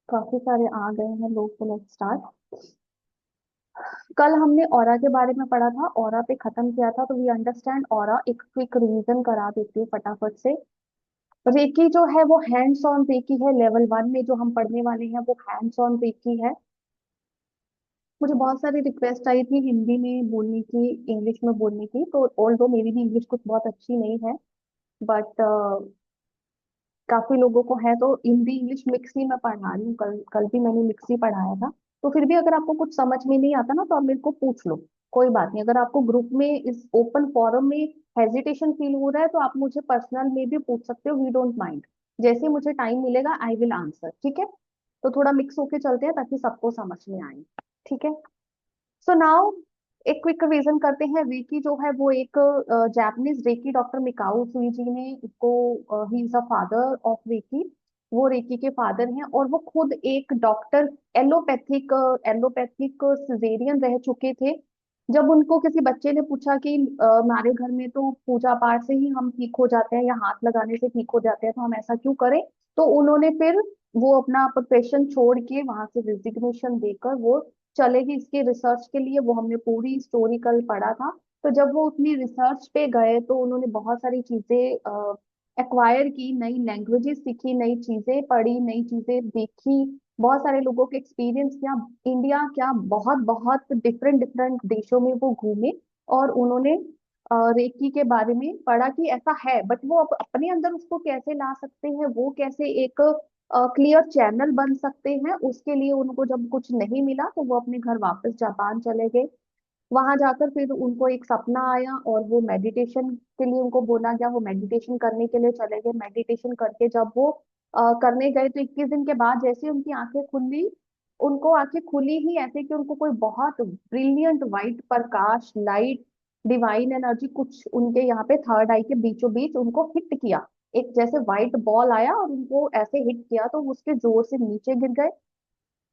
काफी सारे आ गए हैं लोग, तो लेट्स स्टार्ट। कल हमने ऑरा के बारे में पढ़ा था, ऑरा पे खत्म किया था, तो वी अंडरस्टैंड ऑरा। एक क्विक रिवीजन करा देती हूँ फटाफट से। रेकी जो है वो हैंड्स ऑन रेकी है। लेवल 1 में जो हम पढ़ने वाले हैं वो हैंड्स ऑन रेकी है। मुझे बहुत सारी रिक्वेस्ट आई थी हिंदी में बोलने की, इंग्लिश में बोलने की, तो ऑल्दो मेरी भी इंग्लिश कुछ बहुत अच्छी नहीं है, बट काफी लोगों को है, तो हिंदी इंग्लिश मिक्स ही मैं पढ़ा रही हूँ। कल कल भी मैंने मिक्स ही पढ़ाया था। तो फिर भी अगर आपको कुछ समझ में नहीं आता ना, तो आप मेरे को पूछ लो, कोई बात नहीं। अगर आपको ग्रुप में इस ओपन फोरम में हेजिटेशन फील हो रहा है, तो आप मुझे पर्सनल में भी पूछ सकते हो, वी डोंट माइंड। जैसे ही मुझे टाइम मिलेगा आई विल आंसर, ठीक है। तो थोड़ा मिक्स होके चलते हैं ताकि सबको समझ में आए, ठीक है। सो नाउ एक क्विक रिवीजन करते हैं। रेकी जो है वो एक जापानीज रेकी, डॉक्टर मिकाओ सुईजी ने इसको, he is a father of reiki. वो रेकी के फादर हैं, और वो खुद एक डॉक्टर, एलोपैथिक एलोपैथिक सिजेरियन रह चुके थे। जब उनको किसी बच्चे ने पूछा कि हमारे घर में तो पूजा पाठ से ही हम ठीक हो जाते हैं, या हाथ लगाने से ठीक हो जाते हैं, तो हम ऐसा क्यों करें। तो उन्होंने फिर वो अपना प्रोफेशन छोड़ के वहां से रिजिग्नेशन देकर वो चलेगी इसके रिसर्च के लिए। वो हमने पूरी हिस्टोरिकल पढ़ा था। तो जब वो अपनी रिसर्च पे गए, तो उन्होंने बहुत सारी चीजें एक्वायर की, नई लैंग्वेजेस सीखी, नई चीजें पढ़ी, नई चीजें देखी, बहुत सारे लोगों के एक्सपीरियंस किया, इंडिया क्या बहुत बहुत डिफरेंट डिफरेंट देशों में वो घूमे। और उन्होंने रेकी के बारे में पढ़ा कि ऐसा है, बट वो अपने अंदर उसको कैसे ला सकते हैं, वो कैसे एक क्लियर चैनल बन सकते हैं। उसके लिए उनको जब कुछ नहीं मिला, तो वो अपने घर वापस जापान चले गए। वहां जाकर फिर उनको एक सपना आया, और वो मेडिटेशन के लिए उनको बोला गया। वो मेडिटेशन करने के लिए चले गए। मेडिटेशन करके जब वो करने गए, तो 21 दिन के बाद जैसे ही उनकी आंखें खुली, उनको आंखें खुली ही ऐसे कि उनको कोई बहुत ब्रिलियंट व्हाइट प्रकाश, लाइट, डिवाइन एनर्जी कुछ उनके यहाँ पे थर्ड आई के बीचों बीच उनको हिट किया। एक जैसे व्हाइट बॉल आया और उनको ऐसे हिट किया, तो वो उसके जोर से नीचे गिर गए।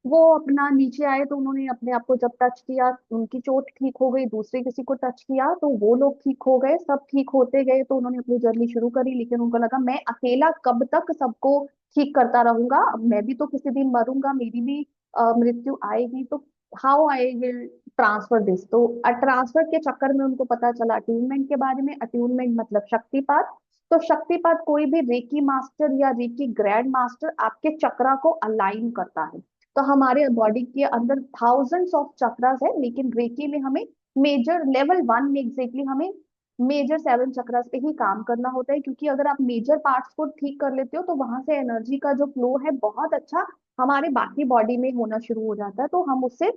वो अपना नीचे आए, तो उन्होंने अपने आप को जब टच किया, उनकी चोट ठीक हो गई। दूसरे किसी को टच किया तो वो लोग ठीक हो गए। सब ठीक होते गए, तो उन्होंने अपनी जर्नी शुरू करी। लेकिन उनको लगा मैं अकेला कब तक सबको ठीक करता रहूंगा, अब मैं भी तो किसी दिन मरूंगा, मेरी भी मृत्यु आएगी। तो how I will transfer this. तो ट्रांसफर के चक्कर में उनको पता चला अट्यूनमेंट के बारे में। अट्यूनमेंट मतलब शक्तिपात। तो शक्तिपात कोई भी रेकी मास्टर या रेकी ग्रैंड मास्टर आपके चक्रा को अलाइन करता है। तो हमारे बॉडी के अंदर थाउजेंड्स ऑफ चक्रास है, लेकिन रेकी में हमें मेजर लेवल 1 में एग्जैक्टली हमें मेजर 7 चक्रास पे ही काम करना होता है। क्योंकि अगर आप मेजर पार्ट्स को ठीक कर लेते हो, तो वहां से एनर्जी का जो फ्लो है बहुत अच्छा हमारे बाकी बॉडी में होना शुरू हो जाता है। तो हम उससे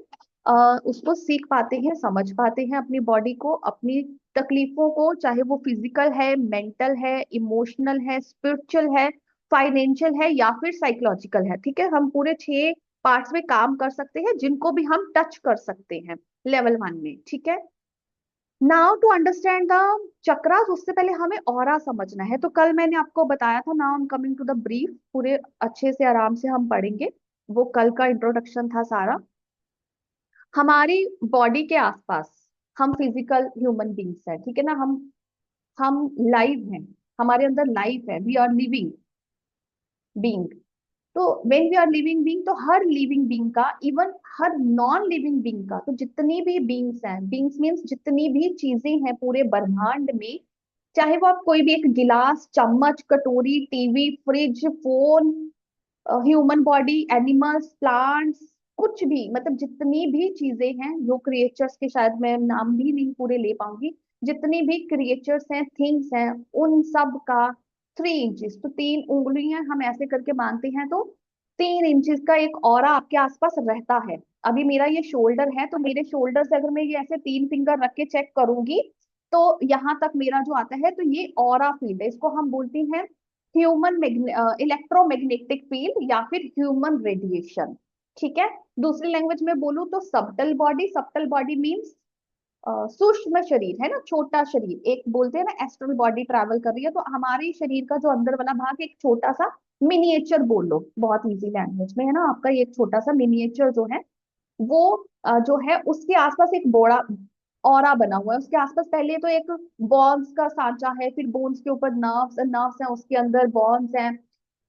उसको सीख पाते हैं, समझ पाते हैं अपनी बॉडी को, अपनी तकलीफों को, चाहे वो फिजिकल है, मेंटल है, इमोशनल है, स्पिरिचुअल है, फाइनेंशियल है, या फिर साइकोलॉजिकल है। ठीक है, हम पूरे 6 पार्ट्स में काम कर सकते हैं, जिनको भी हम टच कर सकते हैं लेवल 1 में, ठीक है। Now to understand the chakras, उससे पहले हमें ऑरा समझना है। तो कल मैंने आपको बताया था, now I am coming to the brief, पूरे अच्छे से आराम से हम पढ़ेंगे। वो कल का इंट्रोडक्शन था सारा। हमारी बॉडी के आसपास हम फिजिकल ह्यूमन बींग्स हैं, ठीक है ना। हम लाइव हैं, हमारे अंदर लाइफ है, वी आर लिविंग बींग। तो when we are living being, तो हर लिविंग बीइंग का, इवन हर नॉन लिविंग बीइंग का, तो जितनी भी बीइंग्स हैं, बीइंग्स मीन्स जितनी भी चीजें हैं पूरे ब्रह्मांड में, चाहे वो आप कोई भी एक गिलास, चम्मच, कटोरी, TV, fridge, phone, human body, animals, plants, कुछ भी, मतलब जितनी भी चीजें हैं, जो क्रिएचर्स के शायद मैं नाम भी नहीं पूरे ले पाऊंगी, जितनी भी क्रिएचर्स हैं, थिंग्स हैं, उन सब का 3 इंचेस, तो 3 उंगलियां हम ऐसे करके मानते हैं, तो 3 इंचेस का एक ऑरा आपके आसपास रहता है। अभी मेरा ये शोल्डर है, तो मेरे शोल्डर से अगर मैं ये ऐसे 3 फिंगर रख के चेक करूंगी, तो यहाँ तक मेरा जो आता है, तो ये ऑरा फील्ड है। इसको हम बोलते हैं ह्यूमन इलेक्ट्रोमैग्नेटिक फील्ड, या फिर ह्यूमन रेडिएशन, ठीक है। दूसरी लैंग्वेज में बोलूं तो subtle body. Subtle body means सूक्ष्म शरीर, है ना, छोटा शरीर। एक बोलते हैं ना एस्ट्रल बॉडी ट्रैवल कर रही है, तो हमारे शरीर का जो अंदर वाला भाग एक छोटा सा मिनिएचर बोल लो, बहुत इजी लैंग्वेज में, है ना। आपका ये एक छोटा सा मिनिएचर जो है, वो जो है उसके आसपास एक बड़ा ऑरा बना हुआ है। उसके आसपास पहले तो एक बॉन्स का सांचा है, फिर बोन्स के ऊपर नर्व्स, नर्व्स हैं उसके अंदर, बॉन्स हैं,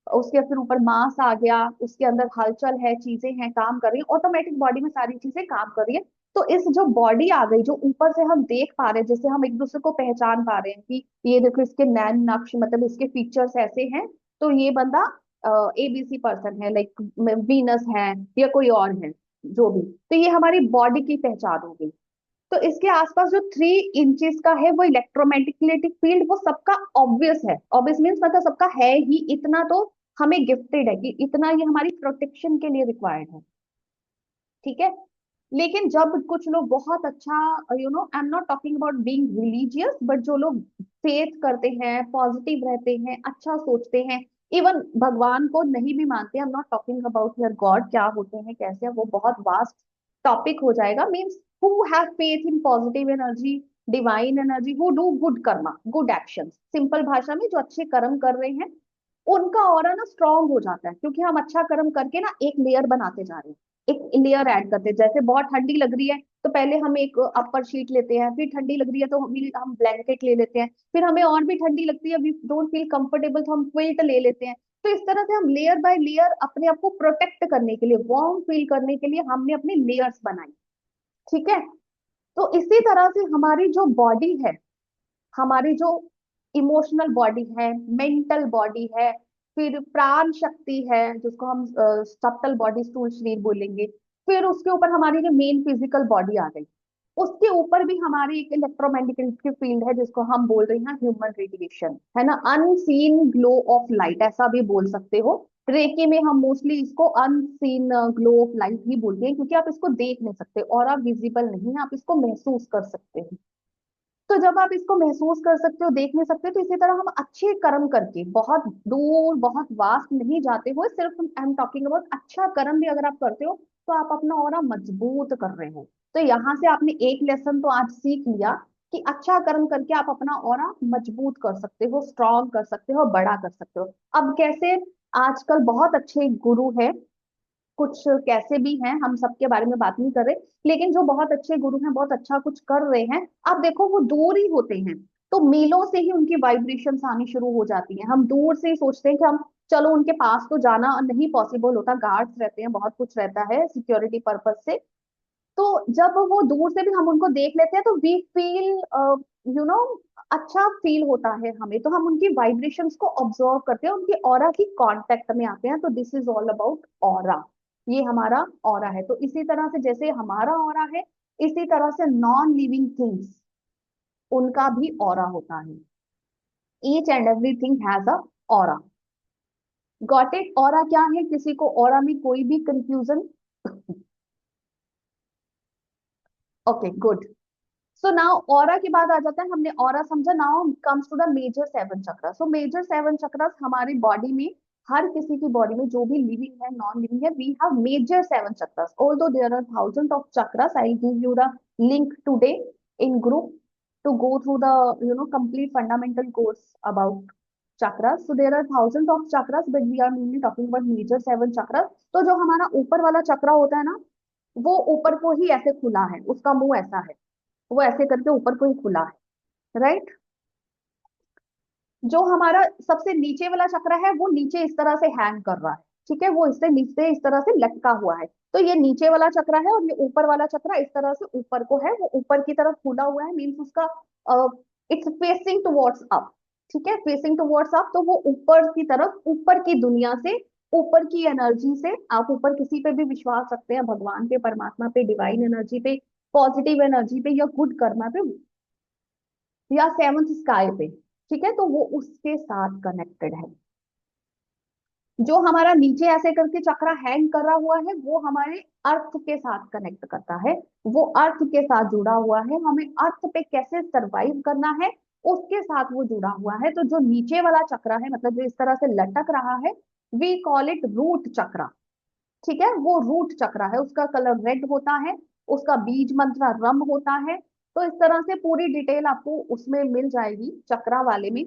उसके फिर ऊपर मांस आ गया, उसके अंदर हलचल है, चीजें हैं, काम कर रही है, ऑटोमेटिक बॉडी में सारी चीजें काम कर रही है। तो इस जो बॉडी आ गई, जो ऊपर से हम देख पा रहे हैं, जिससे हम एक दूसरे को पहचान पा रहे हैं कि ये देखो इसके नैन नक्श, मतलब इसके फीचर्स ऐसे हैं, तो ये बंदा एबीसी पर्सन है, लाइक वीनस है या कोई और है, जो भी। तो ये हमारी बॉडी की पहचान हो गई। तो इसके आसपास जो 3 इंचेस का है वो इलेक्ट्रोमैग्नेटिक फील्ड, वो सबका ऑब्वियस है। ऑब्वियस मीन्स मतलब सबका है ही, इतना तो हमें गिफ्टेड है कि इतना ये हमारी प्रोटेक्शन के लिए रिक्वायर्ड है। ठीक है। लेकिन जब कुछ लोग बहुत अच्छा, I am not talking about being religious, but जो लोग फेथ करते हैं, पॉजिटिव रहते हैं, अच्छा सोचते हैं, इवन भगवान को नहीं भी मानते, I am not talking about your God, क्या होते हैं कैसे हैं, वो बहुत वास्ट टॉपिक हो जाएगा। Means who have faith in positive energy, divine energy, who do good Karma, good actions, simple भाषा में जो अच्छे कर्म कर रहे हैं, उनका ऑरा ना स्ट्रांग हो जाता है, क्योंकि हम अच्छा कर्म करके ना एक लेयर बनाते जा रहे हैं, एक लेयर ऐड करते हैं। जैसे बहुत ठंडी लग रही है तो पहले हम एक अपर शीट लेते हैं, फिर ठंडी लग रही है तो हम ब्लैंकेट ले लेते हैं, फिर हमें और भी ठंडी लगती है, वी डोंट फील कंफर्टेबल, तो हम क्विल्ट ले लेते हैं। तो इस तरह से हम लेयर बाय लेयर अपने आप को प्रोटेक्ट करने के लिए, वार्म फील करने के लिए हमने अपनी लेयर्स बनाई। ठीक है। तो इसी तरह से हमारी जो बॉडी है, हमारी जो इमोशनल बॉडी है, मेंटल बॉडी है, फिर प्राण शक्ति है जिसको हम सप्तल बॉडी स्थूल शरीर बोलेंगे, फिर उसके ऊपर हमारी जो मेन फिजिकल बॉडी आ गई, उसके ऊपर भी हमारी एक इलेक्ट्रोमैग्नेटिक फील्ड है जिसको हम बोल रहे हैं ह्यूमन रेडिएशन, है ना, अनसीन ग्लो ऑफ लाइट, ऐसा भी बोल सकते हो। रेकी में हम मोस्टली इसको अनसीन ग्लो ऑफ लाइट ही बोलते हैं, क्योंकि आप इसको देख नहीं सकते और आप विजिबल नहीं है, आप इसको महसूस कर सकते हैं। तो जब आप इसको महसूस कर सकते हो, देख नहीं सकते, तो इसी तरह हम अच्छे कर्म करके बहुत दूर, बहुत वास्ट नहीं जाते हुए, सिर्फ आई एम टॉकिंग अबाउट अच्छा कर्म भी अगर आप करते हो, तो आप अपना ऑरा मजबूत कर रहे हो। तो यहाँ से आपने एक लेसन तो आज सीख लिया कि अच्छा कर्म करके आप अपना ऑरा मजबूत कर सकते हो, स्ट्रांग कर सकते हो, बड़ा कर सकते हो। अब कैसे? आजकल बहुत अच्छे गुरु है, कुछ कैसे भी हैं, हम सबके बारे में बात नहीं कर रहे, लेकिन जो बहुत अच्छे गुरु हैं, बहुत अच्छा कुछ कर रहे हैं, आप देखो वो दूर ही होते हैं, तो मीलों से ही उनकी वाइब्रेशंस आनी शुरू हो जाती हैं। हम दूर से ही सोचते हैं कि हम, चलो उनके पास तो जाना नहीं पॉसिबल होता, गार्ड्स रहते हैं, बहुत कुछ रहता है सिक्योरिटी पर्पज से। तो जब वो दूर से भी हम उनको देख लेते हैं तो वी फील, यू नो अच्छा फील होता है हमें, तो हम उनकी वाइब्रेशंस को ऑब्जर्व करते हैं, उनकी ऑरा की कांटेक्ट में आते हैं। तो this is all about aura, ये हमारा ऑरा है। तो इसी तरह से जैसे हमारा ऑरा है, इसी तरह से नॉन लिविंग थिंग्स, उनका भी ऑरा होता है। Each and everything has a aura. Got it? Aura क्या है? किसी को ऑरा में कोई भी confusion? Okay, good. So now aura की बात आ जाता है, हमने ऑरा समझा। Now comes to the major 7 chakra. So major 7 चक्र हमारी बॉडी में, हर किसी की बॉडी में, जो भी लिविंग है नॉन लिविंग है, we have major 7 chakra. Although there are thousand of chakras, I give you the link today in group to go through the complete fundamental course about chakras. So there are thousands of chakras, but we are mainly talking about major 7 chakras. तो जो हमारा ऊपर वाला चक्रा होता है ना, वो ऊपर को ही ऐसे खुला है, उसका मुंह ऐसा है, वो ऐसे करके ऊपर को ही खुला है, राइट। जो हमारा सबसे नीचे वाला चक्र है, वो नीचे इस तरह से हैंग कर रहा है, ठीक है, वो इससे नीचे इस तरह से लटका हुआ है। तो ये नीचे वाला चक्र है, और ये ऊपर वाला चक्र इस तरह से ऊपर को है, वो ऊपर की तरफ खुला हुआ है, मीन्स उसका इट्स फेसिंग टुवर्ड्स अप। ठीक है, फेसिंग टुवर्ड्स अप, तो वो ऊपर की तरफ, ऊपर की दुनिया से, ऊपर की एनर्जी से, आप ऊपर किसी पे भी विश्वास रखते हैं, भगवान पे, परमात्मा पे, डिवाइन एनर्जी पे, पॉजिटिव एनर्जी पे, या गुड कर्मा पे, या सेवंथ स्काई पे, ठीक है, तो वो उसके साथ कनेक्टेड है। जो हमारा नीचे ऐसे करके चक्रा हैंग करा हुआ है, वो हमारे अर्थ के साथ कनेक्ट करता है, वो अर्थ के साथ जुड़ा हुआ है, हमें अर्थ पे कैसे सरवाइव करना है उसके साथ वो जुड़ा हुआ है। तो जो नीचे वाला चक्रा है, मतलब जो इस तरह से लटक रहा है, वी कॉल इट रूट चक्रा। ठीक है, वो रूट चक्रा है, उसका कलर रेड होता है, उसका बीज मंत्र रम होता है। तो इस तरह से पूरी डिटेल आपको उसमें मिल जाएगी चक्रा वाले में।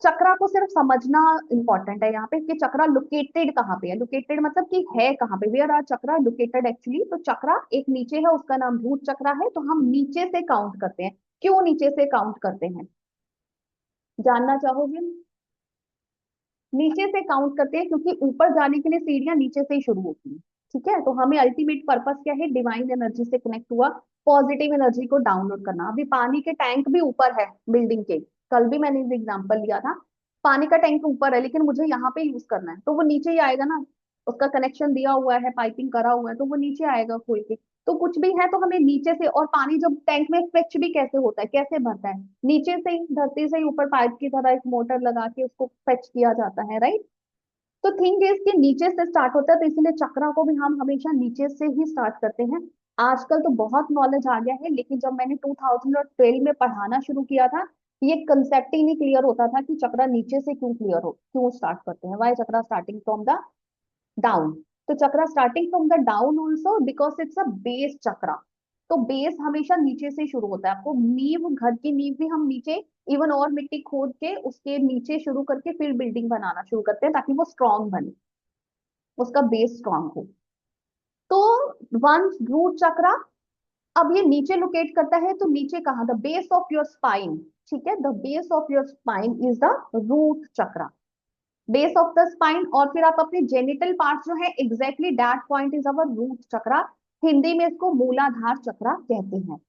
चक्रा को सिर्फ समझना इंपॉर्टेंट है यहाँ पे कि चक्रा लोकेटेड कहाँ पे है। लोकेटेड मतलब कि है कहाँ पे, where are chakra located actually. तो चक्रा एक नीचे है, उसका नाम रूट चक्रा है, तो हम नीचे से काउंट करते हैं। क्यों नीचे से काउंट करते हैं, जानना चाहोगे? नीचे से काउंट करते हैं, क्योंकि ऊपर जाने के लिए सीढ़ियां नीचे से ही शुरू होती हैं। ठीक है, तो हमें अल्टीमेट पर्पस क्या है, डिवाइन एनर्जी से कनेक्ट हुआ, पॉजिटिव एनर्जी को डाउनलोड करना। अभी पानी के टैंक भी ऊपर है बिल्डिंग के, कल भी मैंने एग्जांपल लिया था, पानी का टैंक ऊपर है लेकिन मुझे यहाँ पे यूज करना है, तो वो नीचे ही आएगा ना, उसका कनेक्शन दिया हुआ है, पाइपिंग करा हुआ है, तो वो नीचे आएगा खोल के। तो कुछ भी है तो हमें नीचे से, और पानी जब टैंक में फेच भी कैसे होता है, कैसे भरता है, नीचे से ही, धरती से ही ऊपर पाइप की तरह एक मोटर लगा के उसको फेच किया जाता है, राइट। तो थिंग इज कि नीचे से स्टार्ट होता है, तो इसलिए चक्रा को भी हम हमेशा नीचे से ही स्टार्ट करते हैं। आजकल तो बहुत नॉलेज आ गया है, लेकिन जब मैंने 2012 में पढ़ाना शुरू किया था, ये कंसेप्ट ही नहीं क्लियर होता था कि चक्रा नीचे से क्यों क्लियर हो, क्यों स्टार्ट करते हैं, why chakra starting from the down. तो chakra starting from the down also because it's a base chakra. तो बेस हमेशा नीचे से शुरू होता है। आपको नींव, घर की नींव भी हम नीचे, इवन और मिट्टी खोद के उसके नीचे शुरू करके फिर बिल्डिंग बनाना शुरू करते हैं, ताकि वो स्ट्रांग बने, उसका बेस स्ट्रांग हो। तो वन रूट चक्रा, अब ये नीचे लोकेट करता है, तो नीचे कहाँ, the base of your spine. ठीक है, the base of your spine is the root chakra, base of the spine. और फिर आप अपने जेनिटल पार्ट जो है, exactly that point is our root chakra. Hindi में इसको मूलाधार चक्रा कहते हैं।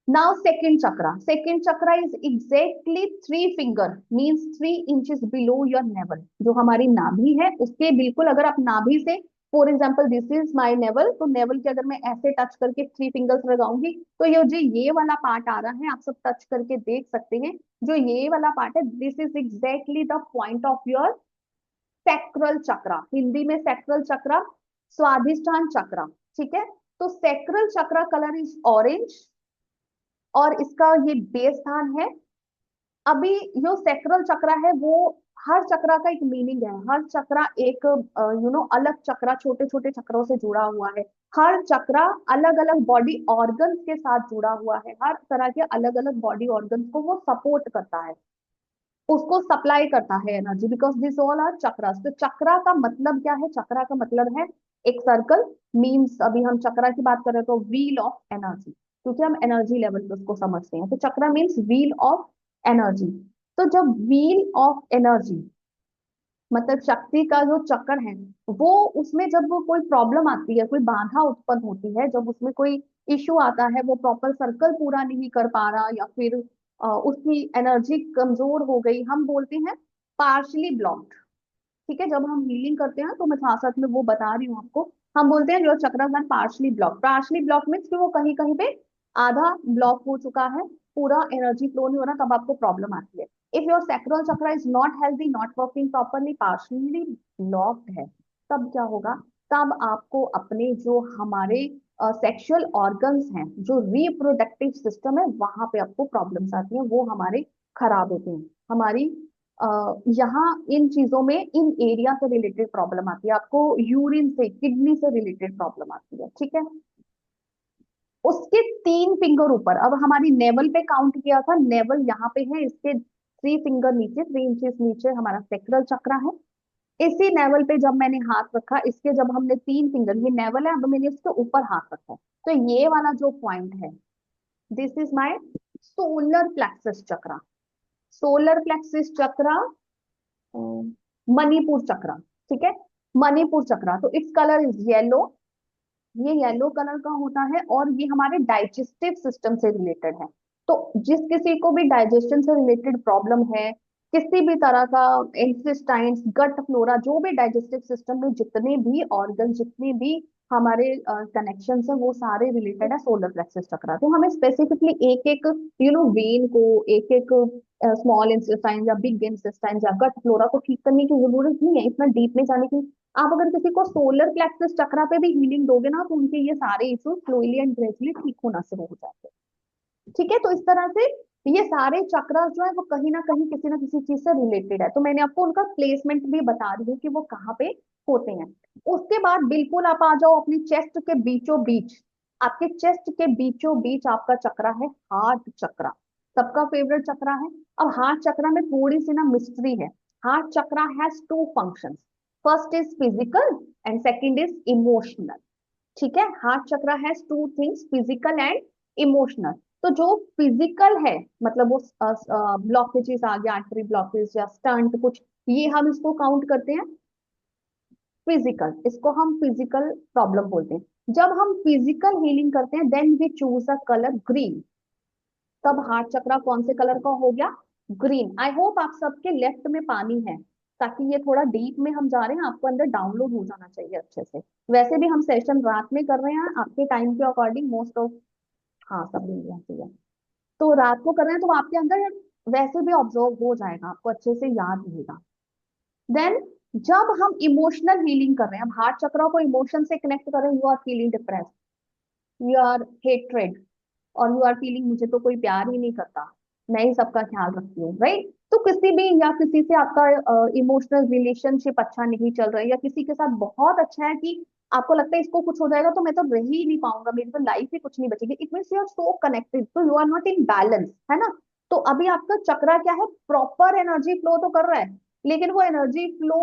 Now second chakra is exactly 3 finger, means 3 inches below your navel. जो हमारी नाभि है उसके बिल्कुल, अगर आप नाभि से, for example this is my naval, तो नेवल के अगर मैं ऐसे टच करके 3 फिंगर्स लगाऊंगी, तो ये जो ये वाला पार्ट आ रहा है, आप सब टच करके देख सकते हैं, जो ये वाला पार्ट है, this is exactly the point of your sacral chakra. Hindi में सैक्रल चक्रा, स्वाधिष्ठान चक्रा। ठीक है, तो sacral chakra colour is orange, और इसका ये बेस स्थान है। अभी जो सेक्रल चक्रा है वो, हर चक्रा का एक मीनिंग है, हर चक्रा एक अलग चक्रा, छोटे छोटे चक्रों से जुड़ा हुआ है। हर चक्रा अलग अलग बॉडी ऑर्गन्स के साथ जुड़ा हुआ है, हर तरह के अलग अलग बॉडी ऑर्गन्स को वो सपोर्ट करता है, उसको सप्लाई करता है energy, because this all are chakras. तो चक्रा का मतलब क्या है, चक्रा का मतलब है एक सर्कल, मीन्स अभी हम चक्रा की बात कर रहे हैं तो व्हील ऑफ एनर्जी, क्योंकि हम एनर्जी लेवल पे उसको समझते हैं, तो चक्रा मीन्स व्हील ऑफ एनर्जी। तो जब व्हील ऑफ एनर्जी मतलब शक्ति का जो चक्र है, वो, उसमें जब वो कोई प्रॉब्लम आती है, कोई बाधा उत्पन्न होती है, जब उसमें कोई इश्यू आता है, वो प्रॉपर सर्कल पूरा नहीं कर पा रहा, या फिर उसकी एनर्जी कमजोर हो गई, हम बोलते हैं पार्शली ब्लॉक्ड। ठीक है, जब हम हीलिंग करते हैं तो मैं साथ साथ में वो बता रही हूँ आपको, हम बोलते हैं जो चक्रधर पार्शली ब्लॉक मीन्स कि वो कहीं कहीं पे आधा ब्लॉक हो चुका है, पूरा एनर्जी फ्लो नहीं हो रहा, तब आपको प्रॉब्लम आती है। इफ योर सैक्रल चक्र is not healthy, not working properly, partially blocked है, तब क्या होगा, तब आपको अपने जो हमारे सेक्सुअल ऑर्गन्स हैं, जो रिप्रोडक्टिव सिस्टम है, वहां पे आपको प्रॉब्लम्स आती हैं, वो हमारे खराब होते हैं, हमारी यहाँ इन चीजों में, इन एरिया से रिलेटेड प्रॉब्लम आती है, आपको यूरिन से, किडनी से रिलेटेड प्रॉब्लम आती है। ठीक है, उसके 3 फिंगर ऊपर, अब हमारी नेवल पे काउंट किया था, नेवल यहाँ पे है, इसके 3 फिंगर नीचे, 3 इंचेस नीचे हमारा सेक्रल चक्रा है। इसी नेवल पे जब मैंने हाथ रखा, इसके जब हमने 3 फिंगर, ये नेवल है, अब मैंने इसके ऊपर हाथ रखा, तो ये वाला जो पॉइंट है, this is my solar plexus chakra. Solar plexus chakra, Manipura chakra. ठीक है, मणिपुर चक्रा, तो इट्स कलर इज येलो, ये येलो कलर का होता है, और ये हमारे डाइजेस्टिव सिस्टम से रिलेटेड है। तो जिस किसी को भी डाइजेशन से रिलेटेड प्रॉब्लम है, किसी भी तरह का इंटेस्टाइन्स, गट फ्लोरा, जो भी डाइजेस्टिव सिस्टम में जितने भी ऑर्गन, जितने भी हमारे कनेक्शन है, वो सारे रिलेटेड है सोलर प्लेक्सस चक्रा। तो हमें स्पेसिफिकली एक एक वेन को, एक एक स्मॉल इंटेस्टाइन या बिग इंटेस्टाइन या गट फ्लोरा को ठीक करने की जरूरत नहीं है, इतना डीप में जाने की। आप अगर किसी को सोलर प्लेक्सस चक्रा पे भी हीलिंग दोगे ना, तो उनके ये सारे इश्यूज स्लोली एंड ग्रेजुअली ठीक होना शुरू हो जाते हैं। ठीक है, तो इस तरह से ये सारे चक्रास जो है वो कहीं ना किसी चीज से रिलेटेड है, तो मैंने आपको उनका प्लेसमेंट भी बता रही हूँ कि वो कहाँ पे होते हैं। उसके बाद बिल्कुल आप आ जाओ अपनी चेस्ट के बीचों बीच, आपके चेस्ट के बीचों बीच आपका चक्रा है हार्ट चक्रा, सबका फेवरेट चक्रा है। अब हार्ट चक्रा में थोड़ी सी ना मिस्ट्री है। Heart chakra has 2 functions, first is physical and second is emotional. ठीक है, heart chakra has 2 things, physical and emotional. तो जो फिजिकल है, मतलब वो ब्लॉकेजेस आ गया, आर्टरी ब्लॉकेज या स्टंट कुछ ये हम इसको काउंट करते हैं फिजिकल, इसको हम फिजिकल प्रॉब्लम बोलते हैं। जब हम फिजिकल हीलिंग करते हैं then we choose a colour green. तब हार्ट चक्रा कौन से कलर का हो गया? ग्रीन। आई होप आप सबके लेफ्ट में पानी है, ताकि ये थोड़ा डीप में हम जा रहे हैं, आपको अंदर डाउनलोड हो जाना चाहिए अच्छे से। वैसे भी हम सेशन रात में कर रहे हैं आपके टाइम के अकॉर्डिंग मोस्ट ऑफ, हाँ सब मिल जाती है, तो रात को कर रहे हैं तो आपके अंदर वैसे भी ऑब्जर्व हो जाएगा, आपको अच्छे से याद रहेगा। देन जब हम इमोशनल हीलिंग कर रहे हैं, हार्ट चक्र को इमोशन से कनेक्ट कर रहे हैं, you are feeling depress, you are hatred, और यू आर फीलिंग मुझे तो कोई प्यार ही नहीं करता, मैं ही सबका ख्याल रखती हूँ, राइट? तो किसी भी या किसी से आपका इमोशनल रिलेशनशिप अच्छा नहीं चल रहा है, या किसी के साथ बहुत अच्छा है कि आपको लगता है इसको कुछ हो जाएगा तो मैं तो रह ही नहीं पाऊंगा, मेरी तो लाइफ ही कुछ नहीं बचेगी, it means you are so connected, तो you are not in balance, है ना? तो अभी आपका चक्रा क्या है, प्रॉपर एनर्जी फ्लो तो कर रहा है, लेकिन वो एनर्जी फ्लो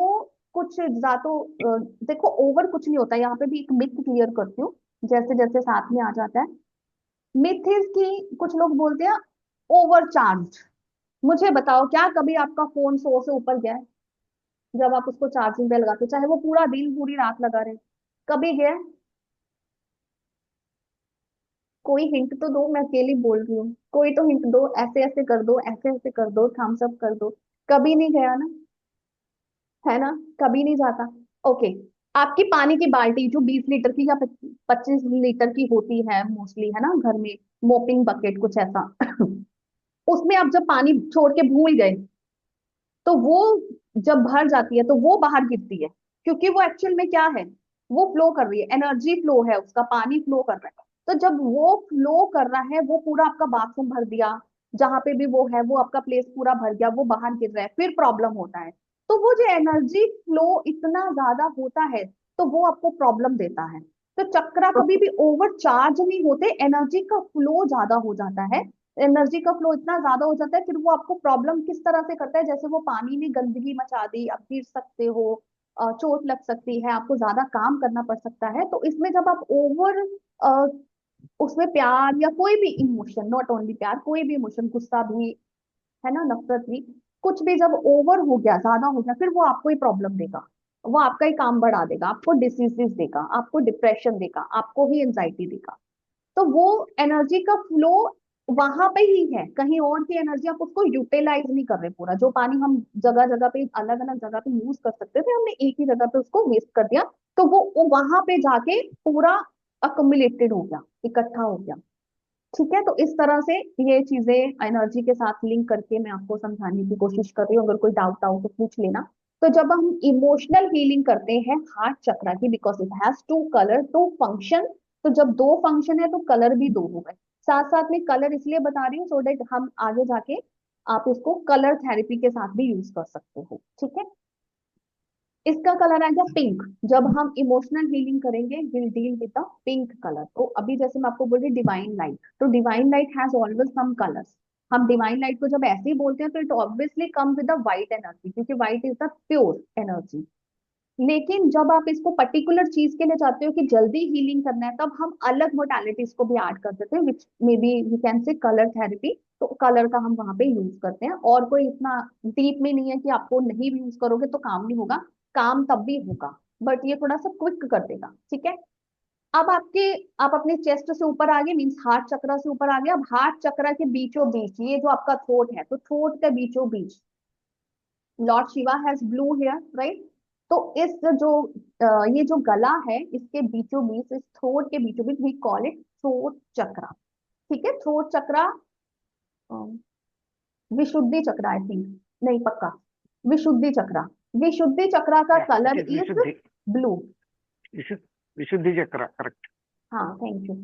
कुछ ज्यादा देखो ओवर कुछ नहीं होता, यहाँ पे भी एक मिथ क्लियर करती हूँ जैसे जैसे साथ में आ जाता है। मिथ इज की कुछ लोग बोलते हैं ओवरचार्ज। मुझे बताओ क्या कभी आपका फोन 100 से ऊपर गया है जब आप उसको चार्जिंग पे लगाते हो, चाहे वो पूरा दिन पूरी रात लगा रहे, कभी गया है? कोई हिंट तो दो, मैं अकेली बोल रही हूँ, कोई तो हिंट दो, ऐसे ऐसे कर दो, ऐसे ऐसे कर दो, थम्स अप कर दो। कभी नहीं गया ना, है ना? कभी नहीं जाता। ओके, आपकी पानी की बाल्टी जो 20 लीटर की या 25 लीटर की होती है मोस्टली, है ना, घर में, मोपिंग बकेट कुछ ऐसा उसमें आप जब पानी छोड़ के भूल गए, तो वो जब भर जाती है तो वो बाहर गिरती है, क्योंकि वो एक्चुअल में क्या है, वो फ्लो कर रही है, एनर्जी फ्लो है, उसका पानी फ्लो कर रहा है। तो जब वो फ्लो कर रहा है, वो पूरा आपका बाथरूम भर दिया, जहां पे भी वो है वो आपका प्लेस पूरा भर गया, वो बाहर गिर रहा है, फिर प्रॉब्लम होता है। तो वो जो एनर्जी फ्लो इतना ज्यादा होता है, तो वो आपको प्रॉब्लम देता है। तो चक्रा कभी भी ओवर चार्ज नहीं होते, एनर्जी का फ्लो ज्यादा हो जाता है, एनर्जी का फ्लो इतना ज्यादा हो जाता है, फिर वो आपको प्रॉब्लम किस तरह से करता है, जैसे वो पानी ने गंदगी मचा दी, आप गिर सकते हो, चोट लग सकती है, आपको ज्यादा काम करना पड़ सकता है। तो इसमें जब आप ओवर उसमें प्यार या कोई भी इमोशन, नॉट ओनली प्यार, कोई भी इमोशन, गुस्सा भी, है ना, नफरत भी, कुछ भी जब ओवर हो गया, ज्यादा हो गया, फिर वो आपको ही प्रॉब्लम देगा, वो आपका ही काम बढ़ा देगा, आपको डिसीजेस देगा, आपको डिप्रेशन देगा, आपको ही एंजाइटी देगा। तो वो एनर्जी का फ्लो वहां पे ही है, कहीं और की एनर्जी आप उसको यूटिलाइज नहीं कर रहे, पूरा जो पानी हम जगह जगह पे अलग अलग जगह पे यूज कर सकते थे, हमने एक ही जगह पे उसको वेस्ट कर दिया, तो वो वहां पे जाके पूरा अक्युमुलेटेड हो गया, इकट्ठा हो गया। ठीक है, तो इस तरह से ये चीजें एनर्जी के साथ लिंक करके मैं आपको समझाने की कोशिश कर रही हूँ, अगर कोई डाउट आउट तो पूछ लेना। तो जब हम इमोशनल हीलिंग करते हैं हार्ट चक्रा की, because it has two colour two function, तो जब दो फंक्शन है तो कलर भी दो हो गए। साथ साथ में कलर इसलिए बता रही हूँ सो डेट हम आगे जाके आप इसको कलर थेरेपी के साथ भी यूज कर सकते हो, ठीक है? इसका कलर आएगा पिंक। जब हम इमोशनल हीलिंग करेंगे will deal with the pink colour. तो अभी जैसे मैं आपको बोल रही डिवाइन लाइट, तो divine light has always some colours. हम डिवाइन लाइट को जब ऐसे ही बोलते हैं तो it obviously come with the white energy, क्योंकि white is the pure energy. लेकिन जब आप इसको पर्टिकुलर चीज के लिए चाहते हो कि जल्दी हीलिंग करना है, तब हम अलग मोडालिटीज को भी ऐड कर देते हैं, which may be we can say colour therapy. तो कलर का हम वहां पे यूज करते हैं, और कोई इतना डीप में नहीं है कि आपको नहीं भी यूज करोगे तो काम नहीं होगा, काम तब भी होगा, बट ये थोड़ा सा क्विक कर देगा, ठीक है? अब आप अपने चेस्ट से ऊपर आ गए, मीन्स हार्ट चक्र से ऊपर आ गया। अब हार्ट चक्र के बीचों बीच ये जो आपका थ्रोट है, तो थ्रोट के बीचों बीच lord Shiva has blue hair, right? तो इस जो ये जो गला है, इसके बीचों बीच, इस थ्रोट के बीचों बीच वी कॉल इट थ्रोट चक्रा। ठीक है, थ्रोट चक्रा, विशुद्धि चक्र आई थिंक, नहीं पक्का, विशुद्धि चक्रा। विशुद्धि चक्रा का Yeah, it colour is is Vishuddhi. Blue. Vishuddhi Chakra, correct. हाँ, थैंक यू।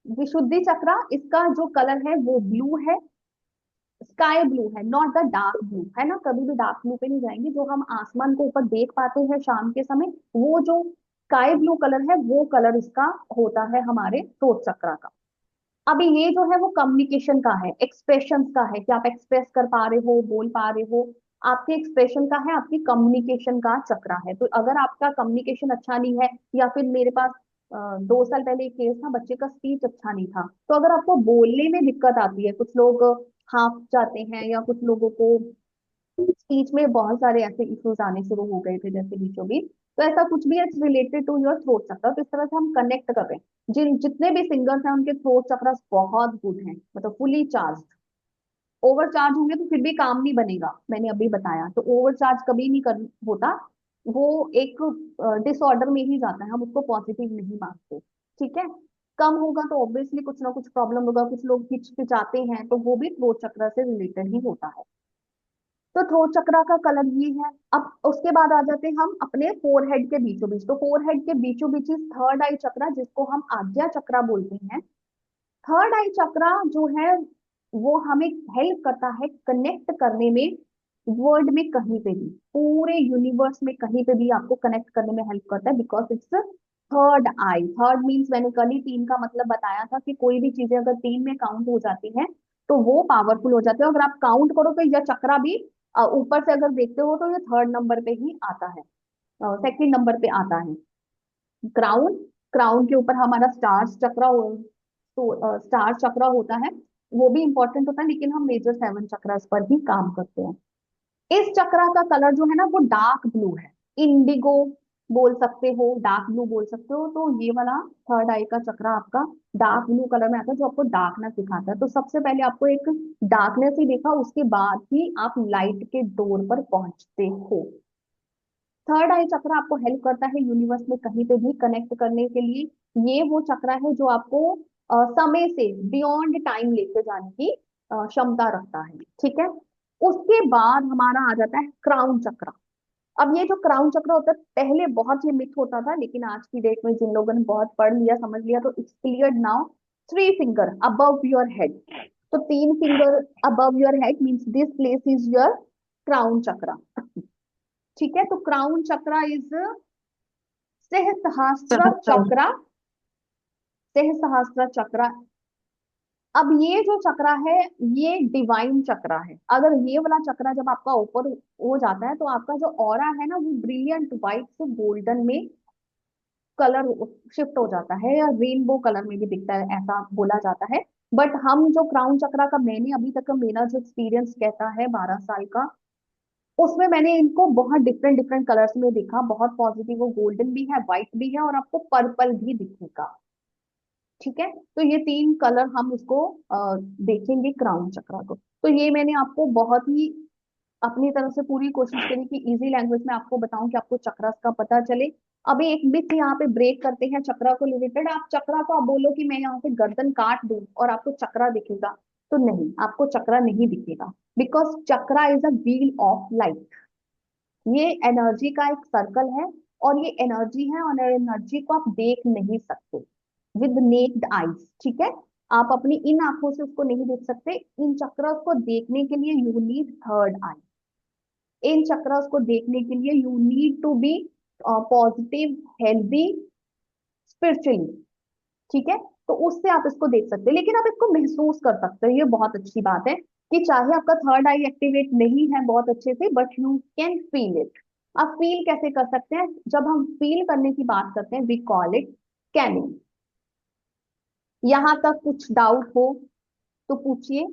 विशुद्धि चक्रा, इसका जो कलर है वो ब्लू है, स्काई ब्लू है, नॉट द डार्क ब्लू, है ना? कभी भी डार्क ब्लू पे नहीं जाएंगे, जो हम आसमान को ऊपर देख पाते हैं शाम के समय, वो जो स्काई ब्लू कलर है, वो कलर इसका होता है हमारे थ्रोट चक्रा का। अभी ये जो है वो कम्युनिकेशन का है, एक्सप्रेशन का है, कि आप एक्सप्रेस कर पा रहे हो, बोल पा रहे हो, आपके एक्सप्रेशन का है, आपकी कम्युनिकेशन का चक्रा है। तो अगर आपका कम्युनिकेशन अच्छा नहीं है, या फिर मेरे पास 2 साल पहले एक केस था, बच्चे का स्पीच अच्छा नहीं था, तो अगर आपको बोलने में दिक्कत आती है, कुछ लोग हाफ जाते हैं, या कुछ लोगों को स्पीच में बहुत सारे ऐसे इश्यूज आने शुरू हो गए थे जैसे बीचों बीच। तो ऐसा कुछ भी it's related to your throat chakra, तो इस तरह से हम कनेक्ट कर रहे हैं। जितने भी सिंगर्स हैं उनके थ्रोट चक्रा बहुत गुड हैं, मतलब फुली चार्ज। ओवरचार्ज होंगे तो फिर भी काम नहीं बनेगा, मैंने अभी बताया। तो ओवरचार्ज कभी नहीं कर होता, वो एक डिसऑर्डर में ही जाता है, हम उसको पॉजिटिव नहीं मानते। ठीक है। कम होगा तो ऑब्वियसली कुछ ना कुछ प्रॉब्लम होगा, कुछ लोग हिचकिचाते हैं तो वो भी थ्रोट चक्र से रिलेटेड ही होता है। तो थ्रोट चक्रा का कलर ये है। अब उसके बाद आ जाते हैं हम अपने फोरहेड के बीचों बीच। तो फोरहेड के बीचों बीच थर्ड आई चक्रा, जिसको हम आज्ञा चक्रा बोलते हैं। थर्ड आई चक्रा जो है वो हमें हेल्प करता है कनेक्ट करने में, वर्ल्ड में कहीं पे भी, पूरे यूनिवर्स में कहीं पे भी आपको कनेक्ट करने में हेल्प करता है, because it's third I. Third means मैंने कल ही तीन का मतलब बताया था कि कोई भी चीजें अगर तीन में काउंट हो जाती हैं तो वो पावरफुल हो जाते हैं। अगर आप काउंट करो तो यह चक्रा भी ऊपर से अगर देखते हो तो ये थर्ड नंबर पे ही आता है, सेकंड नंबर पे आता है। क्राउन, क्राउन के ऊपर हमारा स्टार चक्र हो, तो स्टार चक्र होता है, वो भी इंपॉर्टेंट होता है, लेकिन हम मेजर सेवन चक्रास पर ही काम करते हैं। इस चक्र का कलर जो है ना वो डार्क ब्लू है, इंडिगो बोल सकते हो, डार्क ब्लू बोल सकते हो। तो ये वाला थर्ड आई का चक्र आपका डार्क ब्लू कलर में आता है, जो आपको डार्कनेस दिखाता है। तो सबसे पहले आपको एक डार्कनेस ही देखा, उसके बाद ही आप लाइट के डोर पर पहुंचते हो। थर्ड आई चक्र आपको हेल्प करता है यूनिवर्स में कहीं पे भी कनेक्ट करने के लिए। ये वो चक्र है जो आपको समय से बियॉन्ड टाइम लेके जाने की क्षमता रखता है। ठीक है। उसके बाद हमारा आ जाता है क्राउन चक्र। अब ये जो क्राउन चक्र होता है, पहले बहुत ये मिथ होता था, लेकिन आज की डेट में जिन लोगों ने बहुत पढ़ लिया समझ लिया तो it's clear now. Three finger above your head. तो तीन finger above your head means this place is your crown चक्र। ठीक है। तो क्राउन चक्र इज सहस्त्र चक्र, सहस्त्र चक्र। अब ये जो चक्र है ये डिवाइन चक्र है। अगर ये वाला चक्र जब आपका ऊपर हो जाता है तो आपका जो ऑरा है ना वो ब्रिलियंट व्हाइट से गोल्डन में कलर शिफ्ट हो जाता है, या रेनबो कलर में भी दिखता है ऐसा बोला जाता है। बट हम जो क्राउन चक्र का, मैंने अभी तक का मेरा जो एक्सपीरियंस कहता है 12 साल का, उसमें मैंने इनको बहुत डिफरेंट डिफरेंट कलर्स में देखा। बहुत पॉजिटिव, वो गोल्डन भी है, व्हाइट भी है, और आपको पर्पल भी दिखेगा। ठीक है। तो ये तीन कलर हम इसको देखेंगे क्राउन चक्रा को। तो ये मैंने आपको बहुत ही अपनी तरफ से पूरी कोशिश करी कि इजी लैंग्वेज में आपको बताऊं कि आपको चक्रास का पता चले। अभी एक मिथ यहाँ पे ब्रेक करते हैं चक्रा को रिलेटेड। आप चक्रा को आप बोलो कि मैं यहाँ से गर्दन काट दूं और आपको चक्रा दिखेगा, तो नहीं, आपको चक्रा नहीं दिखेगा। Because chakra is a wheel of life. ये एनर्जी का एक सर्कल है, और ये एनर्जी है, और एनर्जी को आप देख नहीं सकते विद नेक्ड आईज। ठीक है। आप अपनी इन आंखों से उसको नहीं देख सकते। इन चक्रास को देखने के लिए यू नीड थर्ड आई। इन चक्रास को देखने के लिए you need to be positive, healthy, spiritually. ठीक है। तो उससे आप इसको देख सकते हैं, लेकिन आप इसको महसूस कर सकते हो। ये बहुत अच्छी बात है कि चाहे आपका थर्ड आई एक्टिवेट नहीं है बहुत अच्छे से, but you can feel it. आप फील कैसे कर सकते हैं? जब हम फील करने की बात करते हैं वी कॉल इट स्कैनिंग। यहां तक कुछ डाउट हो तो पूछिए।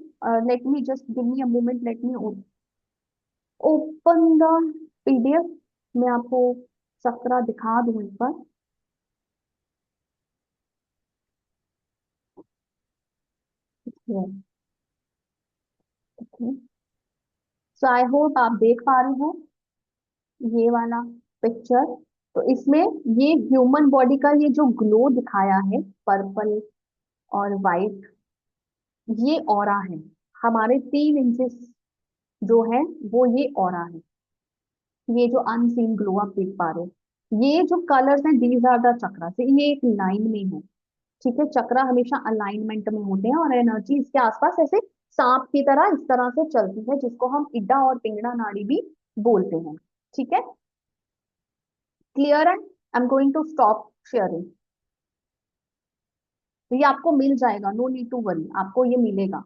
Let me just give me a moment, let me open the PDF. मैं आपको चक्रा दिखा दूं एक बार। सो आई होप आप देख पा रहे हो ये वाला पिक्चर। तो इसमें ये ह्यूमन बॉडी का ये जो ग्लो दिखाया है, पर्पल और वाइट, ये ऑरा है। हमारे 3 इंचेस जो है वो ये ऑरा है। ये जो अनसीन ग्लो आप देख पा रहे हो, ये जो कलर्स हैं दीज आर द चक्रा से, ये एक लाइन में है। ठीक है। चक्र हमेशा अलाइनमेंट में होते हैं, और एनर्जी इसके आसपास ऐसे सांप की तरह इस तरह से चलती है, जिसको हम इड्डा और पिंगला नाड़ी भी बोलते हैं। ठीक है। क्लियर है? I am going to stop sharing. तो ये आपको मिल जाएगा, नो नीड टू वरी, आपको ये मिलेगा।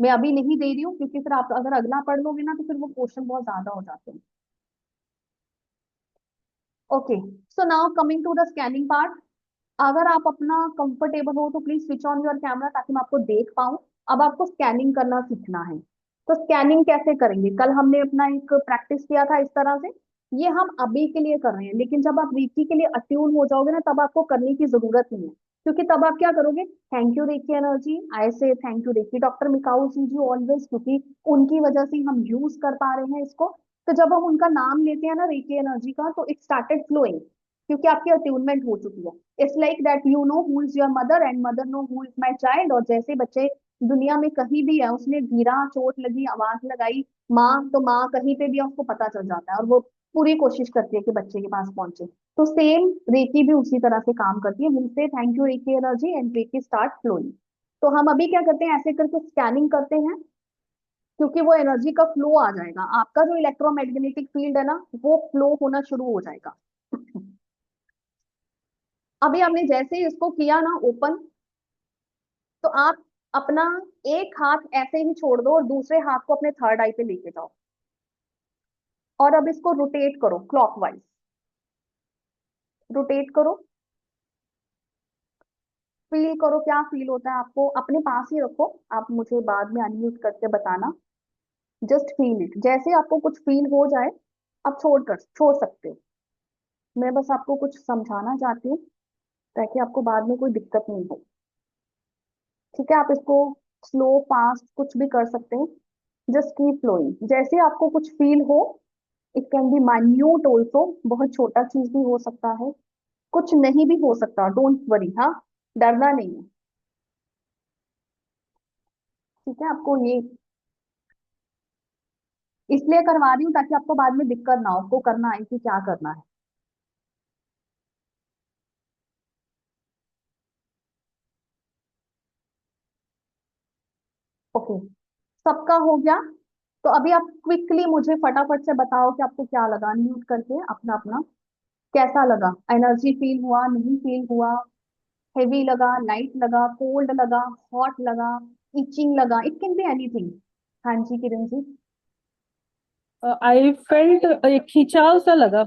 मैं अभी नहीं दे रही हूँ क्योंकि फिर आप अगर अगला पढ़ लोगे ना तो फिर वो क्वेश्चन बहुत ज्यादा हो जाते हैं। Okay. So now coming to the scanning part. अगर आप अपना कंफर्टेबल हो तो please switch on your camera ताकि मैं आपको देख पाऊं। अब आपको स्कैनिंग करना सीखना है। तो स्कैनिंग कैसे करेंगे, कल हमने अपना एक प्रैक्टिस किया था इस तरह से, ये हम अभी के लिए कर रहे हैं, लेकिन जब आप रीकी के लिए अट्यून हो जाओगे ना, तब आपको करने की जरूरत नहीं है, क्योंकि तब आप क्या करोगे, thank you reiki energy, I say thank you reiki doctor Mikao ji always, क्योंकि उनकी वजह से हम यूज कर पा रहे हैं इसको। तो जब हम उनका नाम लेते हैं ना रेकी एनर्जी का, तो इट स्टार्टेड फ्लोइंग, क्योंकि आपकी अट्यूनमेंट हो चुकी है। It's like that you know who is your mother and mother know who is my child. और जैसे बच्चे दुनिया में कहीं भी है, उसने गिरा, चोट लगी, आवाज लगाई, माँ, तो माँ कहीं पे भी है, उसको पता चल जाता है, और वो पूरी कोशिश करती है कि बच्चे के पास पहुंचे। तो सेम रेकी भी उसी तरह से काम करती है। Will say thank you reiki energy and reiki start flowing. तो हम अभी क्या करते हैं, ऐसे करके स्कैनिंग करते हैं, क्योंकि वो एनर्जी का फ्लो आ जाएगा, आपका जो इलेक्ट्रोमैग्नेटिक फील्ड है ना, वो फ्लो होना शुरू हो जाएगा। अभी हमने जैसे ही इसको किया ना ओपन, तो आप अपना एक हाथ ऐसे ही छोड़ दो और दूसरे हाथ को अपने थर्ड आई पे लेके जाओ, और अब इसको रोटेट करो क्लॉकवाइज, रोटेट करो, फील करो क्या फील होता है आपको, अपने पास ही रखो, आप मुझे बाद में अनम्यूट करके बताना। जस्ट फील इट, जैसे आपको कुछ फील हो जाए, आप छोड़ सकते हो। मैं बस आपको कुछ समझाना चाहती हूँ, ताकि आपको बाद में कोई दिक्कत नहीं हो। ठीक है, आप इसको स्लो फास्ट कुछ भी कर सकते हैं, जस्ट कीप फ्लोइंग, जैसे आपको कुछ फील हो। It can B minute also, बहुत छोटा चीज भी हो सकता है, कुछ नहीं भी हो सकता, डोंट वरी, हाँ, डरना नहीं है। ठीक है, आपको ये इसलिए करवा रही हूँ ताकि आपको बाद में दिक्कत ना हो, आपको करना है कि क्या करना है। ओके, सबका हो गया। तो अभी आप क्विकली मुझे फटाफट से बताओ कि आपको क्या लगा, म्यूट करके अपना अपना, कैसा लगा, एनर्जी फील हुआ, नहीं फील हुआ, हेवी लगा, लाइट लगा, कोल्ड लगा, हॉट लगा, इचिंग लगा, इट कैन बी एनीथिंग। हाँ जी किरण जी। आई फेल्ट एक खिंचाव सा लगा।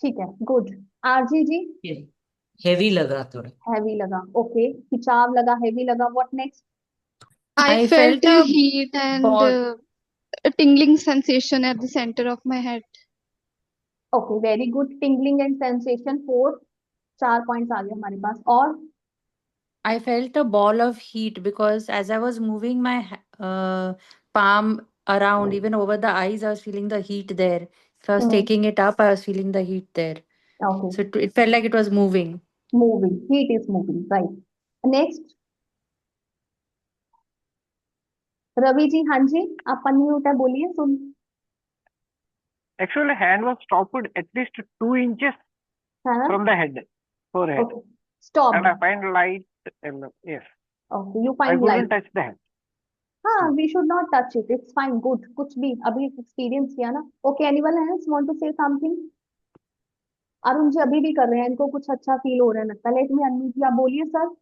ठीक है, गुड। आरजी जी। हेवी लगा थोड़ा। हैवी लगा, ओके, खिंचाव लगा, हैवी लगा, what next? I I felt felt a heat and ball. a tingling sensation at the center of my head. Okay, very good, tingling and sensation, 4, 4 points आ गए हमारे पास। और I felt a ball of heat because as I was moving my palm around, even over the eyes, I was feeling the heat there. If I was taking it up, I was feeling the heat there. Okay, So it felt like it was moving. Moving, heat is moving, right. Next, Ravi ji, हाँ जी, आप unmute है, बोलिए, सुन। Actually, hand was stopped at least 2 inches है ना? from the head, forehead, okay, stop. and I find light. And yes, okay, you I find couldn't light. touch the hand. हाँ, we should not touch it, it's fine, good, कुछ भी अभी experience किया ना। Okay, anyone else want to say something? Arun ji अभी भी कर रहे हैं, इनको कुछ अच्छा फील हो रहा है लगता है, लेट मी अनम्यूट, आप बोलिए सर,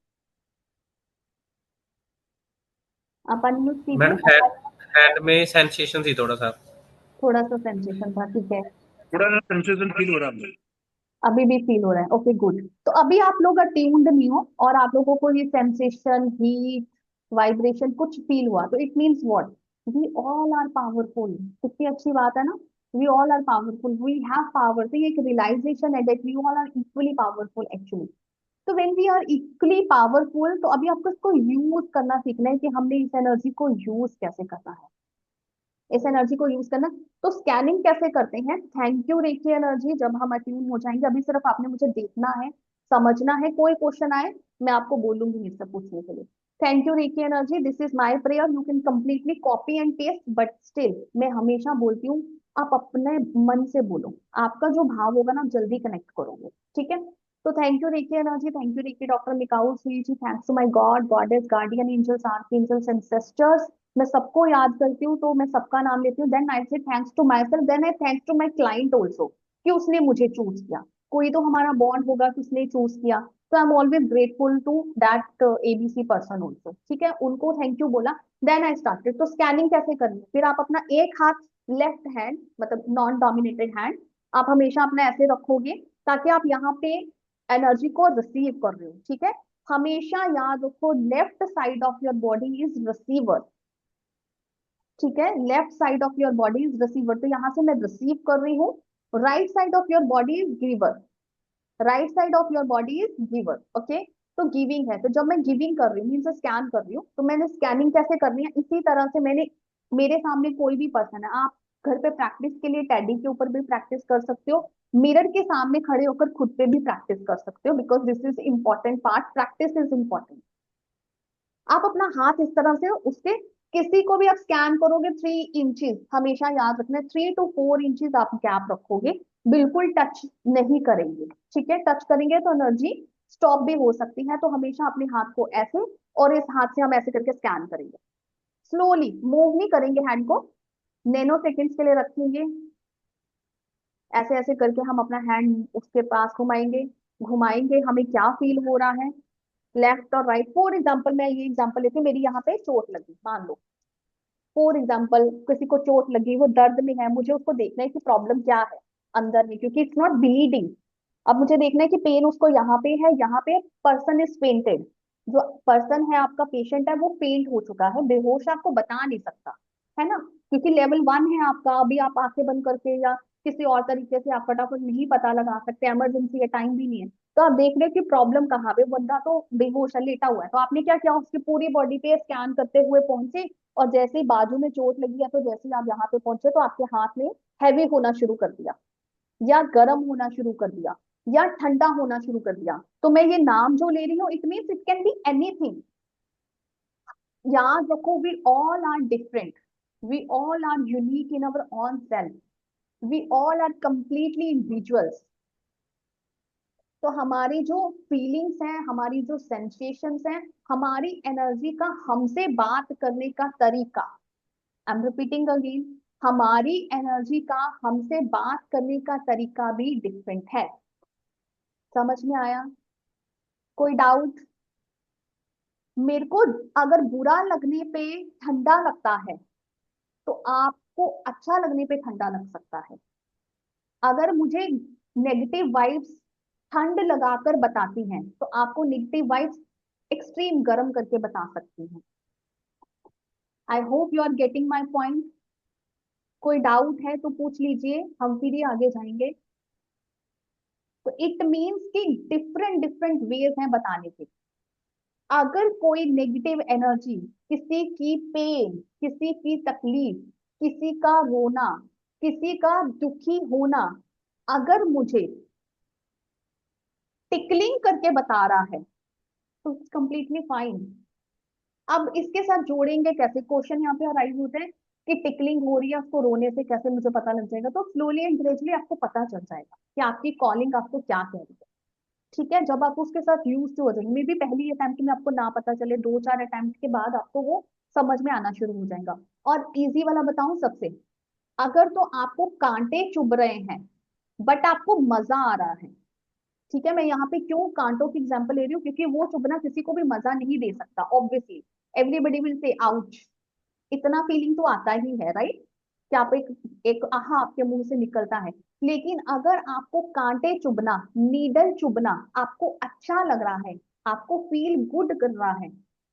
आप अनम्यूट मैडम कीजिए। हैंड हैंड में सेंसेशन थी थोड़ा सा। थोड़ा सा सेंसेशन था, ठीक है, थोड़ा सा सेंसेशन फील हो रहा है। अभी भी फील हो रहा है, ओके गुड। तो अभी आप लोग अट्यून्ड नहीं हो, और आप लोगों को ये सेंसेशन, हीट, वाइब्रेशन कुछ फील हुआ, तो it means what, we all are powerful. कितनी अच्छी बात है ना, we all are powerful, we have power. तो ये एक रियलाइजेशन है that we all are equally powerful actually. तो when we are equally powerful, तो अभी आपको इसको यूज करना सीखना है कि हमने इस एनर्जी को यूज कैसे करना है, इस एनर्जी को यूज करना। तो स्कैनिंग कैसे करते हैं, थैंक यू रेकी एनर्जी, जब हम अट्यून हो जाएंगे, अभी सिर्फ आपने मुझे देखना है, समझना है, कोई क्वेश्चन आए मैं आपको बोलूंगी मुझसे पूछने के लिए। Thank you reiki energy, this is my prayer, you can completely copy and paste, but still मैं हमेशा बोलती हूँ, आप अपने मन से बोलो, आपका जो भाव होगा ना, आप जल्दी कनेक्ट करोगे। ठीक है, तो thank you reiki energy, thank you reiki doctor Mikao ji, thanks to my God goddess guardian angels archangels and sisters. मैं सबको याद करती हूँ, तो मैं सबका नाम लेती हूँ, then I say thanks to my self, then I thanks to my client also, कि उसने मुझे चूज किया। कोई तो हमारा बॉन्ड होगा कि उसने चूज किया, तो I am always grateful to that ABC person also. ठीक है, उनको थैंक यू बोला, देन आई स्टार्टेड। तो स्कैनिंग कैसे करनी है, फिर आप अपना एक हाथ, लेफ्ट हैंड मतलब नॉन डोमिनेटेड हैंड, आप हमेशा अपना ऐसे रखोगे, ताकि आप यहाँ पे एनर्जी को रिसीव कर रहे हो। ठीक है, हमेशा याद रखो, left side of your body is receiver, ठीक है, left side of your body is receiver, तो यहाँ से मैं रिसीव कर रही हूँ, right side of your body is giver, right side of your body is giver, okay. तो गिविंग है, तो जब मैं गिविंग कर रही हूँ मीन्स स्कैन कर रही हूँ, तो मैंने स्कैनिंग कैसे करनी है, इसी तरह से मैंने, मेरे सामने कोई भी पर्सन है, आप घर पे प्रैक्टिस के लिए टेडी के ऊपर भी प्रैक्टिस कर सकते हो, मिरर के सामने खड़े होकर खुद पे भी प्रैक्टिस कर सकते हो, because this is important part, practice is important. आप अपना हाथ इस तरह से उसके, किसी को भी आप स्कैन करोगे 3 इंचेस, हमेशा याद रखना 3 to 4 इंचेस आप गैप रखोगे, बिल्कुल टच नहीं करेंगे, ठीक है, टच करेंगे तो एनर्जी स्टॉप भी हो सकती है, तो हमेशा अपने हाथ को ऐसे और इस हाथ से हम ऐसे करके स्कैन करेंगे, स्लोली मूव नहीं करेंगे हैंड को, नैनो सेकेंड्स के लिए रखेंगे, ऐसे ऐसे करके हम अपना हैंड उसके पास घुमाएंगे, घुमाएंगे, हमें क्या फील हो रहा है, लेफ्ट और राइट। फॉर एग्जाम्पल मैं ये एग्जाम्पल लेती हूँ, मेरी यहाँ पे चोट लगी मान लो, फॉर एग्जाम्पल किसी को चोट लगी, वो दर्द में है, मुझे उसको देखना है कि प्रॉब्लम क्या है अंदर में, क्योंकि इट्स नॉट ब्लीडिंग। अब मुझे देखना है कि पेन उसको यहाँ पे है, यहाँ पे पर्सन इज फेंटेड, जो पर्सन है आपका पेशेंट है वो फेंट हो चुका है, बेहोश है, आपको बता नहीं सकता है ना, क्योंकि लेवल 1 है आपका, अभी आप आंखें बंद करके या किसी और तरीके से आप फटाफट नहीं पता लगा सकते, इमरजेंसी है, टाइम भी नहीं है, तो आप देख रहे हो कि प्रॉब्लम कहाँ पे, बंदा तो बेहोश है, लेटा हुआ है, तो आपने क्या किया, उसकी पूरी बॉडी पे स्कैन करते हुए पहुंचे, और जैसे ही बाजू में चोट लगी है, तो जैसे ही आप यहाँ पे पहुंचे तो आपके हाथ में हैवी होना शुरू कर दिया, या गर्म होना शुरू कर दिया, या ठंडा होना शुरू कर दिया, तो मैं ये नाम जो ले रही हूँ, it means it can be anything. याद रखो, we all are different, we all are unique in our own self, we all are completely individuals. तो हमारी जो फीलिंग्स हैं, हमारी जो सेंसेशंस हैं, हमारी एनर्जी का हमसे बात करने का तरीका, आई एम रिपीटिंग अगेन, हमारी एनर्जी का हमसे बात करने का तरीका भी डिफरेंट है। समझ में आया? कोई डाउट? मेरे को अगर बुरा लगने पे ठंडा लगता है, तो आपको अच्छा लगने पे ठंडा लग सकता है। अगर मुझे नेगेटिव वाइब्स ठंड लगाकर बताती हैं, तो आपको नेगेटिव वाइब्स एक्सट्रीम गर्म करके बता सकती हैं। I hope you are getting my point. कोई डाउट है तो पूछ लीजिए, हम फिर ही आगे जाएंगे। तो इट मीन्स कि डिफरेंट डिफरेंट वेज हैं बताने के। अगर कोई नेगेटिव एनर्जी, किसी की पेन, किसी की तकलीफ, किसी का रोना, किसी का दुखी होना, अगर मुझे टिकलिंग करके बता रहा है, तो इट्स कंप्लीटली फाइन। अब इसके साथ जोड़ेंगे कैसे, क्वेश्चन यहाँ पे अराइज होते हैं कि टिकलिंग हो रही है, उसको रोने से कैसे मुझे पता लग जाएगा, तो स्लोली एंड ग्रेजुअली आपको पता चल जाएगा कि आपकी कॉलिंग आपको क्या कह रही है, ठीक है। जब आप उसके साथ यूज हो जाएंगे, मे बी पहली अटेम्प्ट में आपको ना पता चले, 2-4 अटेम्प्ट के बाद आपको वो समझ में आना शुरू हो जाएगा। और इजी वाला बताऊं सबसे, अगर तो आपको कांटे चुभ रहे हैं बट आपको मजा आ रहा है, ठीक है, मैं यहाँ पे क्यों कांटों की एग्जांपल ले रही हूँ, क्योंकि वो चुभना किसी को भी मजा नहीं दे सकता, obviously everybody will say ouch, इतना फीलिंग तो आता ही है, राइट, कि आप एक आहा आपके मुंह से निकलता है। लेकिन अगर आपको कांटे चुभना, नीडल चुभना आपको अच्छा लग रहा है, आपको फील गुड कर रहा है,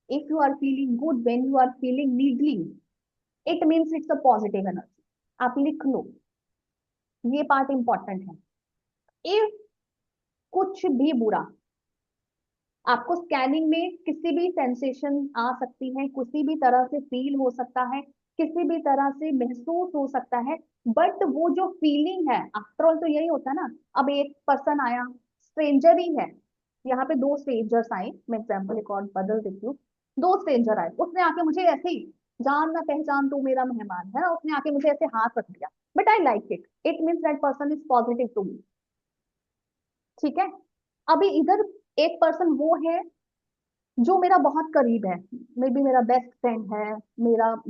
if you are feeling good when you are feeling needling, it means it's a positive energy. आप लिख लो, ये पार्ट इंपॉर्टेंट है। इफ कुछ भी बुरा, आपको स्कैनिंग में किसी भी सेंसेशन आ सकती है, किसी भी तरह से फील हो सकता है, किसी भी तरह से महसूस हो सकता है, बट वो जो फीलिंग है, आफ्टर ऑल तो यही होता है ना। अब एक पर्सन आया, स्ट्रेंजर ही है, यहाँ पे 2 स्ट्रेंजर्स आए, मैं एग्जाम्पल एक और बदल देती हूँ, 2 स्ट्रेंजर आए, उसने आके मुझे ऐसे ही, जान ना पहचान तू मेरा मेहमान है ना, उसने आके मुझे ऐसे हाथ रख दिया, but I like it, it means that person is positive to me, ठीक है। अभी इधर एक पर्सन वो है जो मेरा बहुत करीब है, मे बी मेरा बेस्ट फ्रेंड है,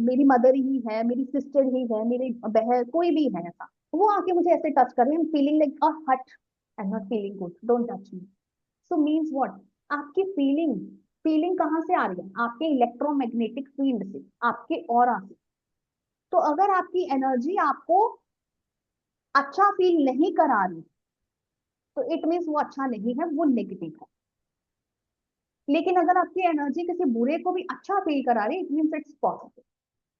मेरी मदर ही है, मेरी सिस्टर ही है, मेरी बहन, कोई भी है ऐसा, वो आके मुझे ऐसे टच कर रहे हैं, फीलिंग लाइक अ हट, I am not feeling good, don't touch me. So means what, आपकी फीलिंग, फीलिंग कहाँ से आ रही है, आपके इलेक्ट्रोमैग्नेटिक फील्ड से, आपके ऑरा से। तो अगर आपकी एनर्जी आपको अच्छा फील नहीं करा रही, तो इट मीन्स वो अच्छा नहीं है, वो नेगेटिव है। लेकिन अगर आपकी एनर्जी किसी बुरे को भी अच्छा फील करा रही, इट मीन्स इट्स पॉजिटिव।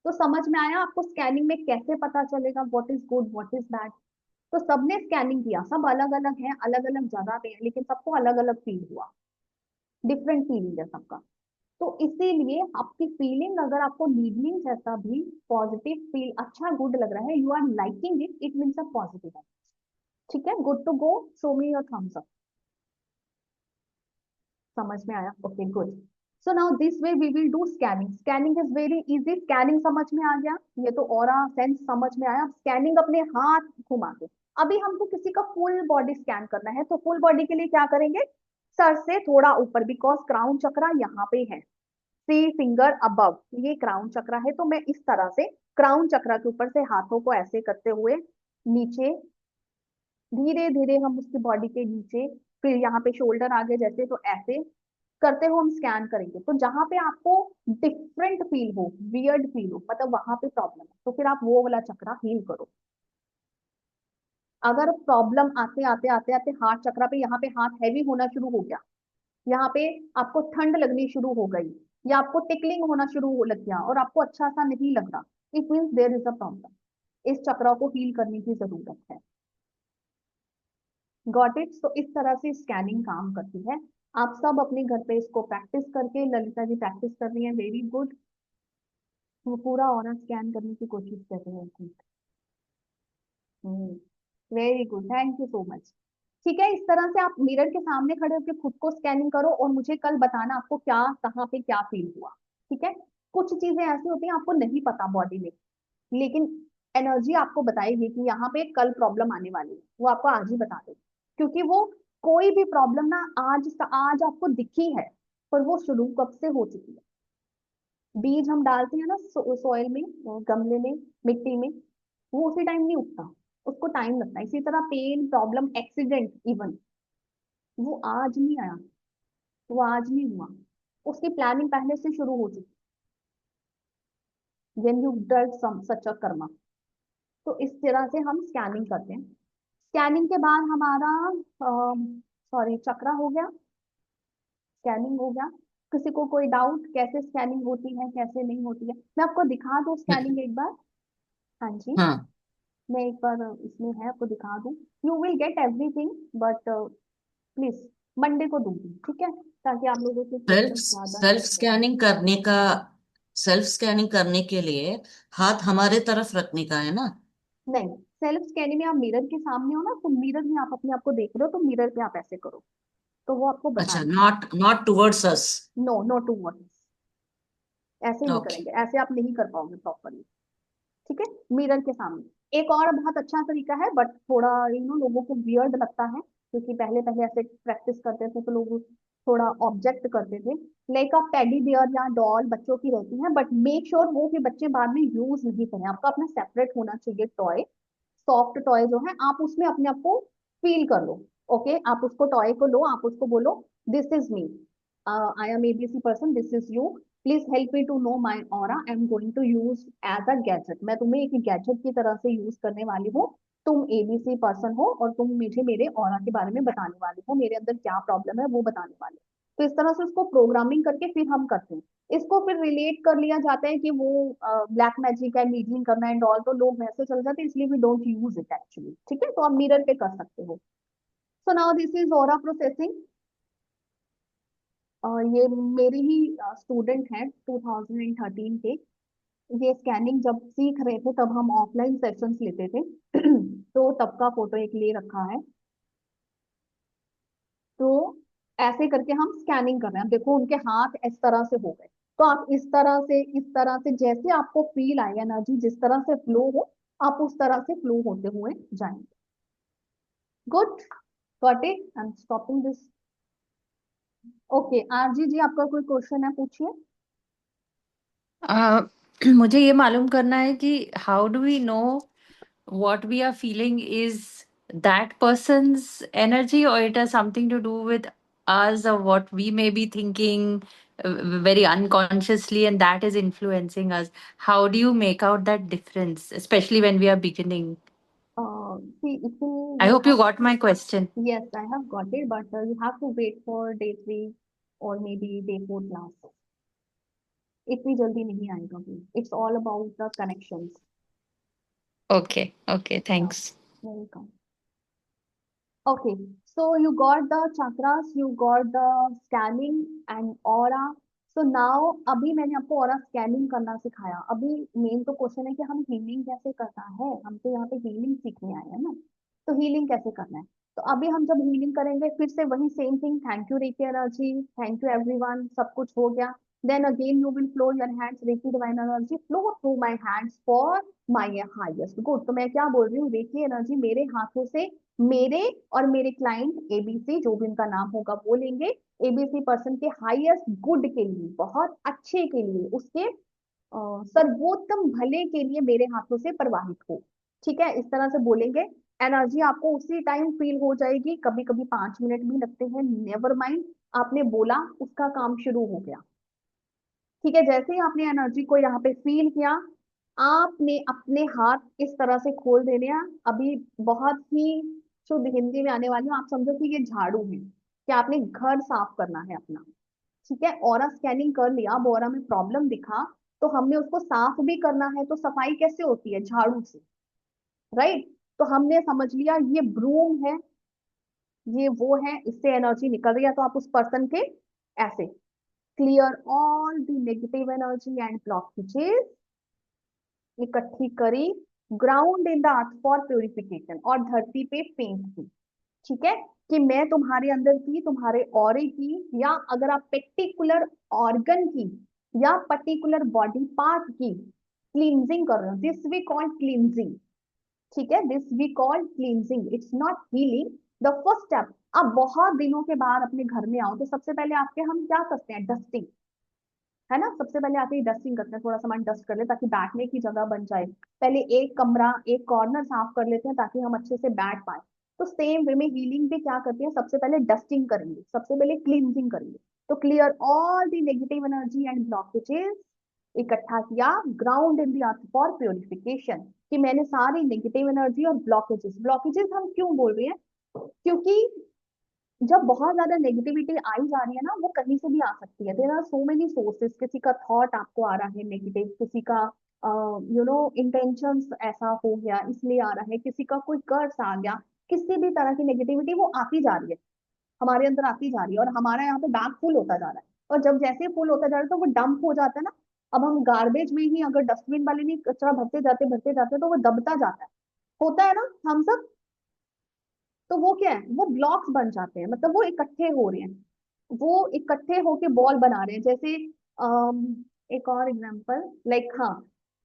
तो समझ में आया आपको स्कैनिंग में कैसे पता चलेगा what is good what is bad. तो सबने स्कैनिंग किया, सब अलग अलग है, अलग अलग जगह पे है, लेकिन सबको अलग अलग फील हुआ, डिफरेंट फीलिंग है सबका। तो इसीलिए आपकी फीलिंग अगर आपको नीडलिंग जैसा भी पॉजिटिव फील, अच्छा गुड लग रहा है, you are liking it, it means a positive है। ठीक है, good to go, show me your thumbs up. समझ में आया? Okay good. So now this way we will do scanning. Scanning is very easy. Scanning समझ में आ गया, ये तो ऑरा सेंस समझ में आया। स्कैनिंग अपने हाथ घुमा के, अभी हमको किसी का फुल बॉडी स्कैन करना है, तो फुल बॉडी के लिए क्या करेंगे, सर से थोड़ा ऊपर, बिकॉज क्राउन चक्रा यहाँ पे है, 3 फिंगर अबव, ये क्राउन चक्रा है। तो मैं इस तरह से क्राउन चक्रा के ऊपर से हाथों को ऐसे करते हुए नीचे, धीरे धीरे हम उसकी बॉडी के नीचे, फिर यहाँ पे शोल्डर आगे जैसे, तो ऐसे करते हो हम स्कैन करेंगे। तो जहां पे आपको डिफरेंट फील हो, वियर्ड फील हो, मतलब वहां पे प्रॉब्लम है, तो फिर आप वो वाला चक्रा हील करो। अगर प्रॉब्लम आते आते आते आते हाथ चक्रा पे, यहाँ पे हाथ हैवी होना शुरू हो गया, यहाँ पे आपको ठंड लगनी शुरू हो गई, या आपको टिकलिंग होना शुरू हो लग गया और आपको अच्छा सा नहीं लग रहा, it means there is a problem. इस चक्रा को हील करने की जरूरत है। Got it? तो इस तरह से स्कैनिंग काम करती है। आप सब अपने घर पे इसको प्रैक्टिस करके, ललिता जी प्रैक्टिस कर रही है, वेरी गुड। वो पूरा ऑरा स्कैन करने की कोशिश कर रहे हैं। Very good, thank you so much. ठीक है, इस तरह से आप मिरर के सामने खड़े होकर खुद को स्कैनिंग करो और मुझे कल बताना आपको क्या, कहाँ पे क्या फील हुआ। ठीक है, कुछ चीजें ऐसी होती हैं आपको नहीं पता बॉडी में, लेकिन एनर्जी आपको बताएगी कि यहाँ पे कल प्रॉब्लम आने वाली है, वो आपको आज ही बता देगी। क्योंकि वो कोई भी प्रॉब्लम ना आज आपको दिखी है, पर वो शुरू कब से हो चुकी है। बीज हम डालते हैं ना सोइल में, गमले में, मिट्टी में, वो उसी टाइम नहीं उगता, उसको टाइम लगता है। इसी तरह पेन, प्रॉब्लम, एक्सीडेंट इवन, वो आज नहीं आया, वो आज नहीं हुआ, उसकी प्लानिंग पहले से शुरू हो चुकी। when you did some such a Karma. तो इस तरह से हम स्कैनिंग करते हैं। स्कैनिंग के बाद हमारा, सॉरी, चक्रा हो गया, स्कैनिंग हो गया। किसी को कोई डाउट कैसे स्कैनिंग होती है कैसे नहीं होती है? मैं आपको दिखा दूं स्कैनिंग एक बार? हाँ जी, हाँ, मैं एक बार इसमें है आपको दिखा दूं। You will get everything, but please Monday को दूंगी, ठीक है, ताकि आप लोगों के सेल्फ क्वेश्चन ज्यादा सेल्फ क्लियर हो। स्कैनिंग करने का, सेल्फ स्कैनिंग करने के लिए हाथ हमारे तरफ रखने का है ना? नहीं, सेल्फ स्कैनिंग में आप मिरर के सामने हो ना, तो मिरर में आप अपने आप को देख रहे हो, तो मिरर पे आप ऐसे करो, तो वो आपको अच्छा, बताएगा। Not not towards us. No, no towards, ऐसे नहीं ओके। करेंगे, ऐसे आप नहीं कर पाओगे प्रॉपरली। ठीक है, मिरर के सामने। एक और बहुत अच्छा तरीका है, बट थोड़ा लोगों को वियर्ड लगता है, क्योंकि पहले पहले ऐसे प्रैक्टिस करते थे तो लोग थोड़ा ऑब्जेक्ट करते थे। लाइक आप टेडी बियर या डॉल बच्चों की रहती है, बट मेक श्योर वो कि बच्चे बाद में यूज नहीं करें। आपका अपना सेपरेट होना चाहिए टॉय, सॉफ्ट टॉय जो है, आप उसमें अपने आप को फील कर लो। ओके, आप उसको टॉय को लो, आप उसको बोलो this is me, I am ABC person, this is you, please help me to know my aura, I am going to use as a gadget, मैं तुम्हें एक गैजेट की तरह से यूज करने वाली हूँ। तुम एबीसी पर्सन हो और तुम मुझे मेरे ऑरा के बारे में बताने वाली हो, मेरे अंदर क्या प्रॉब्लम है वो बताने वाले हो। तो इस तरह से उसको प्रोग्रामिंग करके फिर हम करते हैं। इसको फिर रिलेट कर लिया जाता है कि वो ब्लैक मैजिक है, नीडलिंग करना एंड ऑल, तो लोग वैसे चल जाते हैं, इसलिए we don't use it actually. ठीक है, तो आप मिरर पे कर सकते हो। So now this is aura processing. ये मेरे ही स्टूडेंट हैं 2013 के। ये स्कैनिंग जब सीख रहे थे तब हम ऑफलाइन सेशंस लेते थे तो तब का फोटो एक ले रखा है। तो ऐसे करके हम स्कैनिंग कर रहे हैं। देखो उनके हाथ इस तरह से हो गए, तो आप इस तरह से, इस तरह से, जैसे आपको फील आए, एनर्जी जिस तरह से फ्लो हो, आप उस तरह से फ्लो होते हुए जाएंगे। Good, got it, I am stopping this. Okay, RG ji आपका कोई क्वेश्चन है, पूछिए। Uh, मुझे ये मालूम करना है कि how do we know what we are feeling is that person's energy, or it has something to do with us, or what we may be thinking very unconsciously, and that is influencing us. How do you make out that difference, especially when we are beginning? See, if I you hope you have, got my question. yes, I have got it, but you have to wait for day 3 or maybe day 4 class. इतनी जल्दी नहीं आएगा भी. It's all about the connections. Okay, okay, thanks. Welcome. Okay, so you got the chakras, you got the scanning and aura. So now अभी मैंने आपको aura scanning करना सिखाया. अभी मेन तो क्वेश्चन है कि हम हीलिंग कैसे करना है. हम तो यहाँ पे हीलिंग सीखने आए हैं ना. तो हीलिंग कैसे करना है. तो अभी हम जब हीलिंग करेंगे फिर से वही same thing. Thank you reiki energy, thank you everyone, सब कुछ हो गया. Then again you will flow your hands, Reiki divine energy flow through my hands for my highest good. तो मैं क्या बोल रही हूँ, रेकी एनर्जी मेरे हाथों से मेरे और मेरे क्लाइंट एबीसी, जो भी उनका नाम होगा वो लेंगे, एबीसी पर्सन के हाईएस्ट गुड के लिए, बहुत अच्छे के लिए, उसके सर्वोत्तम भले के लिए मेरे हाथों से प्रवाहित हो. ठीक है, इस तरह से बोलेंगे. एनर्जी आपको उसी टाइम फील हो जाएगी. कभी कभी 5 मिनट भी लगते हैं, नेवर माइंड. आपने बोला, उसका काम शुरू हो गया. ठीक है, जैसे ही आपने एनर्जी को यहाँ पे फील किया, आपने अपने हाथ इस तरह से खोल देने हैं. अभी बहुत ही शुद्ध हिंदी में आने वाली हूँ, आप समझो कि ये झाड़ू है कि आपने घर साफ करना है अपना. ठीक है, ऑरा स्कैनिंग कर लिया, अब ऑरा में प्रॉब्लम दिखा तो हमने उसको साफ भी करना है. तो सफाई कैसे होती है, झाड़ू से, राइट. तो हमने समझ लिया ये ब्रूम है, ये वो है, इससे एनर्जी निकल रही है. तो आप उस पर्सन के ऐसे clear all the negative energy and blockages, इकट्ठी करी, ground in the earth for purification, और धरती पे फेंक दी. ठीक है, कि मैं तुम्हारे अंदर की, तुम्हारे ऑरे की, या अगर आप पर्टिकुलर ऑर्गन की या पर्टिकुलर बॉडी पार्ट की क्लींजिंग कर रहे हो, दिस वी कॉल क्लींजिंग. ठीक है, this we call cleansing, it's not healing. The first step, आप बहुत दिनों के बाद अपने घर में आओ तो सबसे पहले आपके हम क्या करते हैं, डस्टिंग, है ना. सबसे पहले आके डस्टिंग करते हैं, थोड़ा सामान डस्ट कर ले ताकि बैठने की जगह बन जाए. पहले एक कमरा, एक कॉर्नर साफ कर लेते हैं ताकि हम अच्छे से बैठ पाए. तो सेम वे में हीलिंग भी क्या करते हैं, सबसे पहले डस्टिंग करेंगे, सबसे पहले क्लींजिंग करेंगे. तो clear all the negative energy and blockages, इकट्ठा किया, ground in the earth for purification, कि मैंने सारी नेगेटिव एनर्जी और ब्लॉकेजेस, ब्लॉकेजेस हम क्यों बोल रहे हैं, क्योंकि जब बहुत ज्यादा नेगेटिविटी आई जा रही है ना, वो कहीं से भी आ सकती है. There are so many sources. किसी का थॉट आपको आ रहा है नेगेटिव, किसी का इंटेंशंस ऐसा हो गया इसलिए आ रहा है, किसी का कोई कर्स आ गया, किसी भी तरह की नेगेटिविटी वो आती जा रही है, हमारे अंदर आती जा रही है, और हमारा यहाँ पे बैग फुल होता जा रहा है. और जब जैसे फुल होता जा रहा है तो वो डंप हो जाता है ना. अब हम गार्बेज में ही अगर डस्टबिन वाले में कचरा भरते जाते तो वो दबता जाता है, होता है ना हम सब. तो वो क्या है, वो ब्लॉक्स बन जाते हैं, मतलब वो इकट्ठे हो रहे हैं, वो इकट्ठे होके बॉल बना रहे हैं. जैसे एक और एग्जांपल, लाइक हाँ,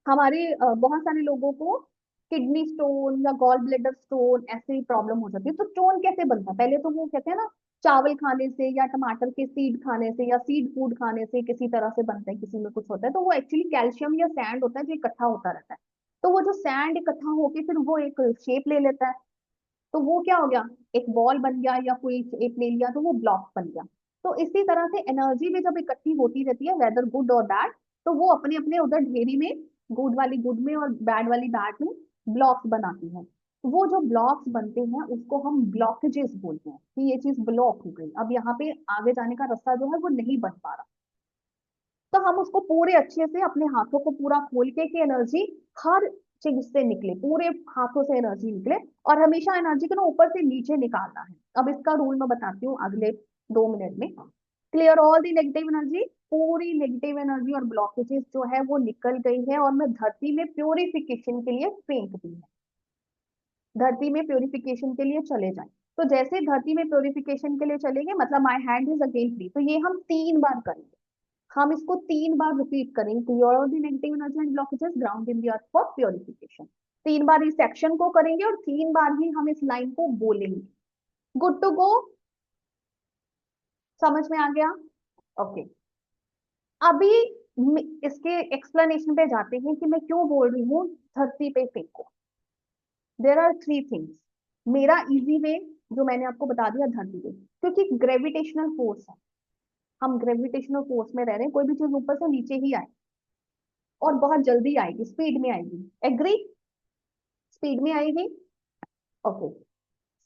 हमारे बहुत सारे लोगों को किडनी स्टोन या गॉल ब्लेडर स्टोन ऐसे प्रॉब्लम हो जाती है. तो स्टोन कैसे बनता है, पहले तो वो कहते हैं ना, चावल खाने से या टमाटर के सीड खाने से या सीड फूड खाने से किसी तरह से बनता है, किसी में कुछ होता है. तो वो एक्चुअली कैल्शियम या सैंड होता है जो इकट्ठा होता रहता है. तो वो जो सैंड इकट्ठा होके फिर वो एक शेप ले लेता है. तो वो क्या हो गया, एक बॉल बन गया या कोई शेप ले लिया, तो वो ब्लॉक बन गया. तो इसी तरह से एनर्जी भी जब इकट्ठी होती रहती है, वेदर गुड और बैड, तो वो अपने अपने उधर ढेरी में, गुड वाली गुड में और बैड वाली बैड में ब्लॉक्स बनाती है. वो जो ब्लॉक्स बनते हैं उसको हम ब्लॉकेजेस बोलते हैं, कि ये चीज ब्लॉक हो गई, अब यहाँ पे आगे जाने का रास्ता जो है वो नहीं बन पा रहा. तो हम उसको पूरे अच्छे से अपने हाथों को पूरा खोल के, कि एनर्जी हर चीज से निकले, पूरे हाथों से एनर्जी निकले, और हमेशा एनर्जी को ना ऊपर से नीचे निकालना है. अब इसका रूल मैं बताती हूँ अगले 2 मिनट में. Clear all the negative energy, पूरी नेगेटिव एनर्जी और ब्लॉकेजेस जो है वो निकल गई है, और मैं धरती में प्योरिफिकेशन के लिए फेंक दी है. धरती में प्योरिफिकेशन के लिए चले जाए. तो जैसे धरती में प्योरिफिकेशन के लिए चलेंगे, मतलब my hand is again free, तो ये हम 3 बार करेंगे. हम इसको 3 बार रिपीट करेंगे, clear all the negative energy and blockages, ground in the earth for purification. 3 बार इस सेक्शन को करेंगे और 3 बार ही हम इस लाइन को बोलेंगे. गुड टू गो, समझ में आ गया. ओके, अभी इसके एक्सप्लेनेशन पे जाते हैं कि मैं क्यों बोल रही हूँ धरती पे फेंको. There are 3 things. मेरा इजी वे जो मैंने आपको बता दिया, धरती पे, क्योंकि ग्रेविटेशनल फोर्स है, हम ग्रेविटेशनल फोर्स में रह रहे हैं, कोई भी चीज ऊपर से नीचे ही आए और बहुत जल्दी आएगी, स्पीड में आएगी. एग्री, स्पीड में आएगी. ओके,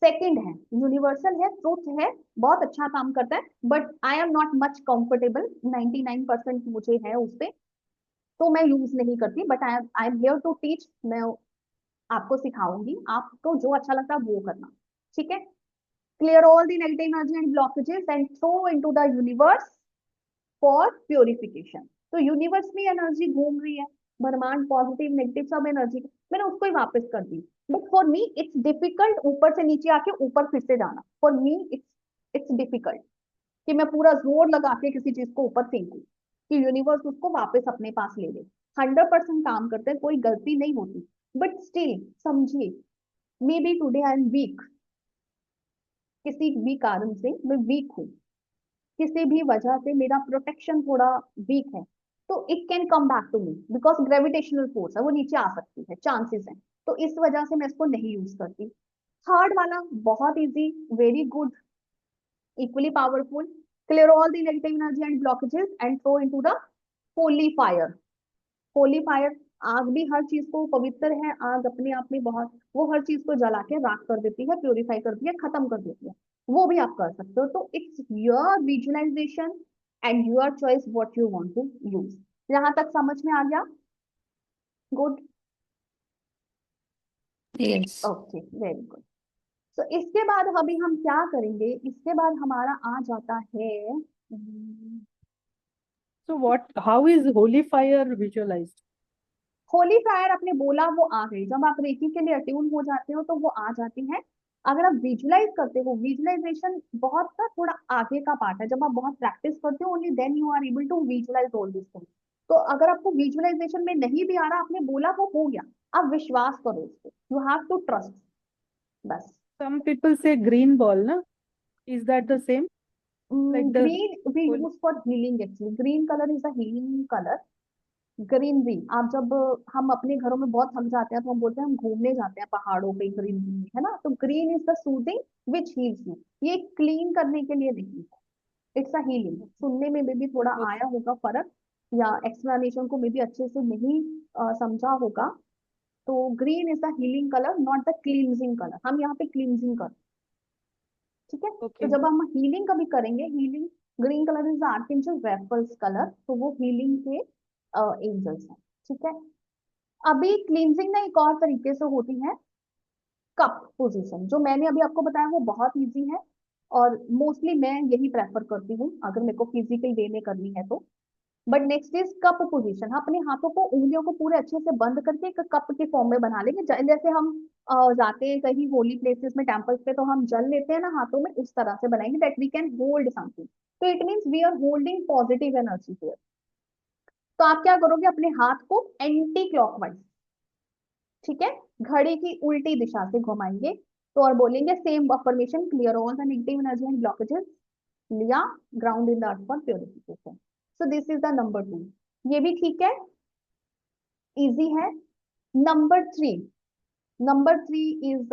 सेकंड है, यूनिवर्सल है, ट्रूथ है, बहुत अच्छा काम करता है, but I am not much comfortable. 99% मुझे है उस पे, तो मैं यूज नहीं करती, but I am here to teach. मैं आपको सिखाऊंगी, आपको जो अच्छा लगता है वो करना, ठीक है। Clear all the negative energy and blockages and throw into the universe for purification. तो यूनिवर्स में एनर्जी घूम रही है, ब्रह्मांड पॉजिटिव नेगेटिव सब एनर्जी, मैंने उसको ही वापस कर दी। But for me it's difficult ऊपर से नीचे आके ऊपर फिर से जाना। For me it's it's difficult कि मैं पूरा जोर लगा के किसी चीज को ऊपर फेंकूं कि यूनिवर्स उसको वापस अपने पास ले ले। 100% काम करते हैं, कोई गलती नहीं होती, बट स्टिल समझिए, may be today I am weak, किसी भी कारण से मैं वीक हूँ, किसी भी वजह से मेरा प्रोटेक्शन थोड़ा वीक है, तो it can come back to me because gravitational force है, वो नीचे आ सकती है, चांसेस हैं। तो इस वजह से मैं इसको नहीं यूज करती। थर्ड वाला बहुत easy, very good, equally powerful. Clear all the negative energy and blockages and throw into the holy fire. Holy fire, आग भी हर चीज को पवित्र है, आग अपने आप में बहुत, वो हर चीज को जला के राख कर देती है, प्योरीफाई करती है, खत्म कर देती है। वो भी आप कर सकते हो। तो it's your visualization and your choice what you want to use. यहाँ तक समझ में आ गया? Good, Yes. Okay, very good. तो इसके बाद अभी हम क्या करेंगे, इसके बाद हमारा आ जाता है So how is holy fire visualized? Holi fire. आपने बोला वो आ गई, जब आप रेकी के लिए अट्यून हो जाते हो तो वो आ जाती है। अगर आप विजुलाइज करते हो, विजुलाइजेशन बहुत सा थोड़ा आगे का पार्ट है, जब आप बहुत प्रैक्टिस करते हो only then you are able to visualize all this things. तो अगर आपको विजुलाइजेशन में नहीं भी आ रहा, आपने बोला वो हो गया, आप विश्वास करो उसको, यू हैव टू ट्रस्ट, बस। Some people say green ball, na? Is that the same? Like the green we holy? Use for healing, actually green colour is a healing colour. Greenery, आप जब हम अपने घरों में बहुत थक जाते हैं तो हम बोलते हैं हम घूमने जाते हैं पहाड़ों पे ग्रीनरी में, है ना। तो green is the soothing which heels you. ये क्लीन करने के लिए नहीं है, इट्स अ हीलिंग। सुनने में भी थोड़ा Okay. आया होगा फर्क, या एक्सप्लेनेशन को मे भी अच्छे से नहीं समझा होगा। तो green is the healing colour, not the cleansing colour. हम यहाँ पे क्लींजिंग कर, ठीक है। तो Okay. जब हम हीलिंग कभी करेंगे, healing, green colour is archangel Raffles colour, तो वो हीलिंग के एंजल्स हैं, ठीक है। अभी क्लींजिंग ना एक और तरीके से होती है, कप पोजीशन, जो मैंने अभी आपको बताया वो बहुत इजी है, और मोस्टली मैं यही प्रेफर करती हूँ अगर मेरे को फिजिकल वे में करनी है तो। But next is cup position. अपने हाथों को, उंगलियों को पूरे अच्छे से बंद करके एक कप के फॉर्म में बना लेंगे। जैसे हम जाते हैं कहीं होली प्लेसेस में, टेम्पल्स पे, तो हम जल लेते हैं ना हाथों में, उस तरह से बनाएंगे that we can hold something. तो it means we are holding positive energy here. तो आप क्या करोगे, अपने हाथ को एंटी क्लॉकवाइज, ठीक है, घड़ी की उल्टी दिशा से घुमाएंगे। तो और बोलेंगे same affirmation, clear all the negative energy and blockages, लिया, ground in the earth for purification. So this is the number 2। ये भी ठीक है, इजी है। Number 3, number 3 is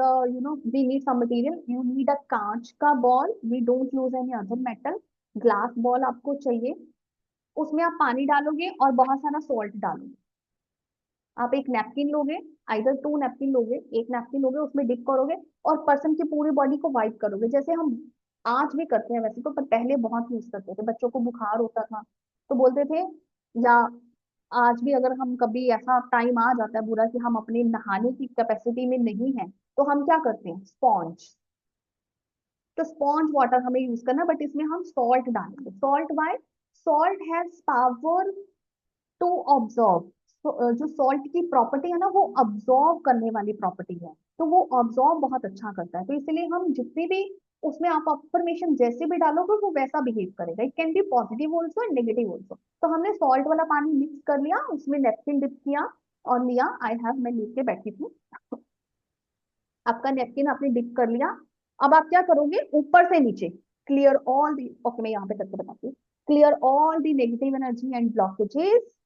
we need some material. You need a कांच का ball, we don't use any other metal. Glass ball आपको चाहिए, उसमें आप पानी डालोगे और बहुत सारा सॉल्ट डालोगे। आप एक नैपकिन लोगे, आइदर 2 नैपकिन लोगे, एक नैपकिन लोगे, उसमें डिप करोगे और पर्सन की पूरी बॉडी को वाइप करोगे, जैसे हम आज भी करते हैं वैसे तो, पर पहले बहुत यूज करते थे। बच्चों को बुखार होता था तो बोलते थे, या आज भी अगर हम कभी ऐसा टाइम आ जाता है बुरा कि हम अपने नहाने की कैपेसिटी में नहीं है, तो हम क्या करते हैं, स्पॉन्ज। तो स्पॉन्ज वाटर हमें यूज करना, बट इसमें हम सॉल्ट डालेंगे। Salt why, salt has power to absorb. जो सॉल्ट की प्रॉपर्टी है ना, वो ऑब्जॉर्व करने वाली प्रॉपर्टी है, तो वो ऑब्जॉर्व बहुत अच्छा करता है। तो इसलिए हम जितनी भी उसमें आप अफर्मेशन जैसे भी डालोगे वो वैसा बिहेव करेगा। It can B positive also and negative also. तो हमने सॉल्ट वाला पानी मिक्स कर लिया, उसमें नेपकिन डिप किया और लिया। आई हैव, मैं लेके बैठी थी, आपका नेपकिन आपने डिप कर लिया। अब आप क्या करोगे, ऊपर से नीचे क्लियर ऑल दी, ओके मैं यहाँ पे करके बताती हूँ, clear all the negative energy and blockages.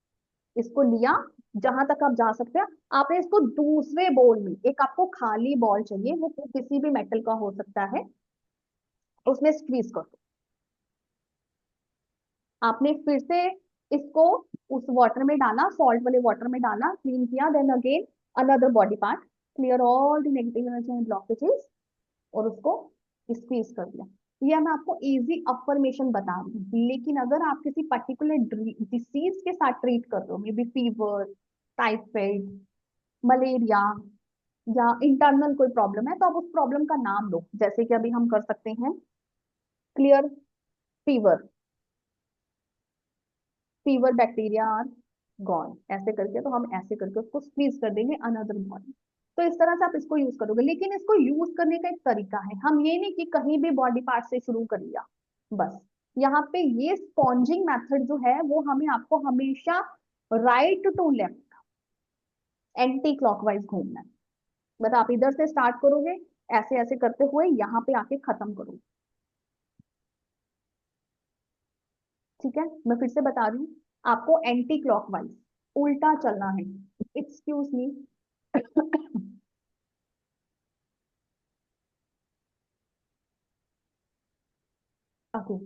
इसको लिया जहां तक आप जा सकते हैं। आपने इसको दूसरे बॉल में, एक आपको खाली बॉल चाहिए, वो किसी भी मेटल का हो सकता है, उसमें स्क्वीज कर दो। आपने फिर से इसको उस वाटर में डाला, सॉल्ट वाले वाटर में डाला, क्लीन किया, then again another body part, clear all the negative energy and blockages, और उसको स्क्वीज कर दिया। ये मैं आपको इजी अफर्मेशन बता रही हूँ, लेकिन अगर आप किसी पर्टिकुलर डिसीज के साथ ट्रीट कर रहे हो, may be fever, typhoid, malaria, या इंटरनल कोई प्रॉब्लम है, तो आप उस प्रॉब्लम का नाम लो। जैसे कि अभी हम कर सकते हैं clear fever, fever bacteria are gone, ऐसे करके, तो हम ऐसे करके उसको स्क्वीज कर देंगे अनदर बॉडी। तो इस तरह से आप इसको यूज करोगे, लेकिन इसको यूज करने का एक तरीका है। हम ये नहीं कि कहीं भी बॉडी पार्ट से शुरू कर लिया बस। यहाँ पे ये स्पॉन्जिंग मेथड जो है वो हमें आपको हमेशा right to left anti clockwise घूमना है। मतलब आप इधर से स्टार्ट करोगे, ऐसे ऐसे करते हुए यहाँ पे आके खत्म करोगे। ठीक है, मैं फिर से बता रही हूँ, आपको एंटी क्लॉकवाइज उल्टा चलना है। Excuse me. ओके,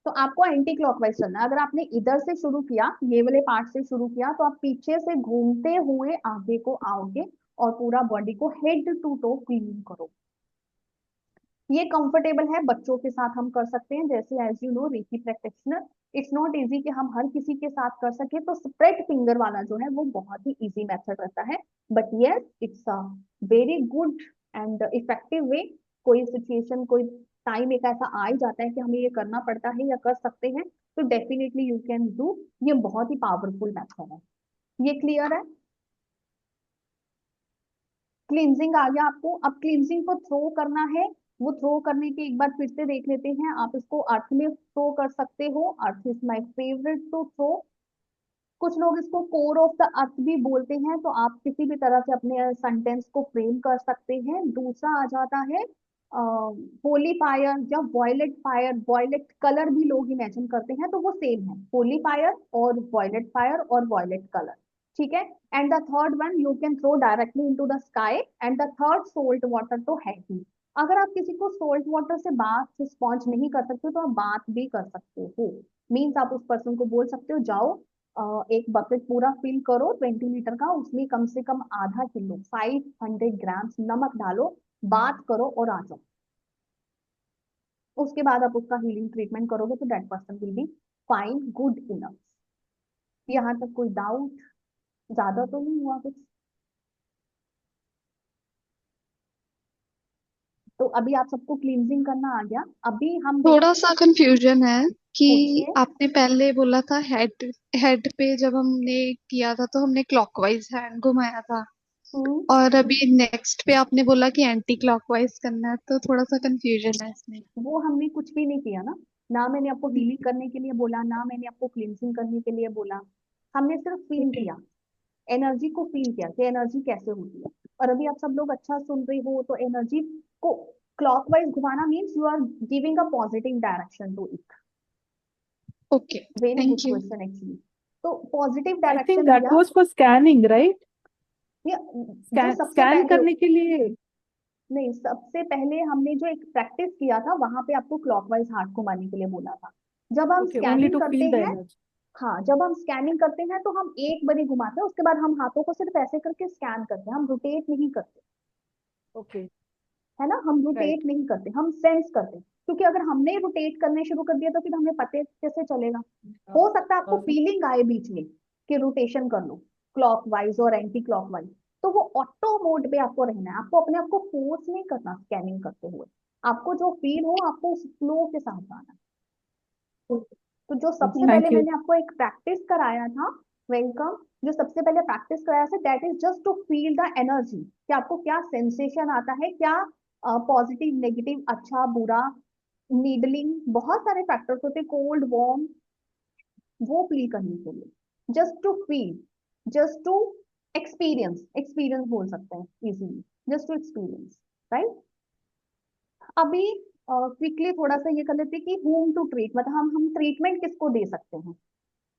तो आपको एंटी क्लॉकवाइज चलना है। अगर आपने इधर से शुरू किया, ये वाले पार्ट से शुरू किया, तो आप पीछे से घूमते हुए आगे को आओगे और पूरा बॉडी को हेड टू टो क्लीन करो। ये कंफर्टेबल है, बच्चों के साथ हम कर सकते हैं। जैसे as you know reiki practitioner, it's not easy कि हम हर किसी के साथ कर सके, तो स्प्रेड फिंगर वाला जो है वो बहुत ही इजी मेथड रहता है। But yes, it's a very good and effective way. कोई सिचुएशन, कोई टाइम एक ऐसा आ ही जाता है कि हमें ये करना पड़ता है या कर सकते हैं, तो डेफिनेटली यू कैन डू। ये बहुत ही पावरफुल मेथड है। ये क्लियर है? क्लींजिंग आ गया आपको। अब क्लींजिंग को थ्रो करना है। वो थ्रो करने के एक बार फिर से देख लेते हैं। आप इसको अर्थ में थ्रो कर सकते हो, earth is my favourite to throw. कुछ लोग इसको कोर ऑफ द अर्थ भी बोलते हैं, तो आप किसी भी तरह से अपने सेंटेंस को फ्रेम कर सकते हैं। दूसरा आ जाता है होली फायर या वॉयलेट फायर। वॉयलेट कलर भी लोग इमेजिन करते हैं, तो वो सेम है, होली फायर और वॉयलेट फायर और वॉयलेट कलर। ठीक है, and the third one you can throw directly into the sky, and the third salt water तो है ही। अगर आप किसी को सोल्ट वाटर से बाथ से स्पॉन्ज नहीं कर सकते, तो आप बात भी कर सकते हो। मीन्स आप उस पर्सन को बोल सकते हो, जाओ एक बकेट पूरा फिल करो 20 लीटर का, उसमें कम से कम आधा किलो 500 ग्राम्स नमक डालो, बात करो और आ जाओ। उसके बाद आप उसका हीलिंग ट्रीटमेंट करोगे, तो that person will be fine, good enough. यहाँ तक कोई डाउट? ज्यादा तो नहीं हुआ कुछ? तो अभी आप सबको क्लींजिंग करना आ गया। अभी हम थोड़ा सा कंफ्यूजन है कि पूछिए। आपने पहले बोला था हेड हेड पे जब हमने किया था तो हमने क्लॉकवाइज हैंड घुमाया था, हम्म, और अभी नेक्स्ट पे आपने बोला कि एंटी क्लॉकवाइज करना है, तो थोड़ा सा कंफ्यूजन है इसमें। वो हमने कुछ भी नहीं किया ना। ना मैंने आपको हीलिंग करने के लिए बोला, ना मैंने आपको क्लींजिंग करने के लिए बोला। हमने सिर्फ फील Okay. किया, एनर्जी को फील किया कि एनर्जी कैसे होती है। और अभी आप सब लोग अच्छा सुन रहे हो, तो एनर्जी को क्लॉकवाइज घुमाना means you are giving a positive direction to it. Okay, very good thank you. Question actually. तो positive I think direction that दिया। was for scanning, right? ये जो सबसे स्कैन पहले, करने के लिए. नहीं, सबसे पहले हमने जो एक प्रैक्टिस किया था, वहां पे आपको क्लॉकवाइज हाथ घुमाने के लिए बोला था। जब हम Okay, only स्कैनिंग to करते feel the हैं, energy. हाँ, जब हम स्कैनिंग करते हैं तो हम एक बारी घुमाते हैं, उसके बाद हम हाथों को सिर्फ ऐसे करके स्कैन करते हैं, हम रोटेट नहीं करते। Okay, है ना, हम right. रोटेट नहीं करते, हम सेंस करते हैं। क्योंकि अगर हमने रोटेट करने शुरू कर दिया, तो फिर हमें पता कैसे चलेगा? हो सकता है आपको फीलिंग आए बीच में कि रोटेशन कर लो क्लॉकवाइज और एंटी क्लॉकवाइज, तो वो ऑटो मोड पे आपको रहना है। आपको अपने आप को फोर्स नहीं करना स्कैनिंग करते हुए। आपको जो फील हो, आपको उस फ्लो के साथ जाना है। तो जो सबसे पहले Thank you. मैंने आपको एक प्रैक्टिस कराया था, वेलकम, जो सबसे पहले प्रैक्टिस कराया था, that is just to feel the energy, कि आपको क्या सेंसेशन आता है, क्या पॉजिटिव, नेगेटिव, अच्छा, बुरा, नीडलिंग, बहुत सारे फैक्टर्स होते हैं, कोल्ड, वार्म, वो फील करने के लिए, just to feel, just to experience, experience बोल सकते हैं easily, just to experience, right. अभी क्विकली थोड़ा सा ये कर लेते हैं कि होम टू ट्रीट, मतलब हम ट्रीटमेंट किसको दे सकते हैं,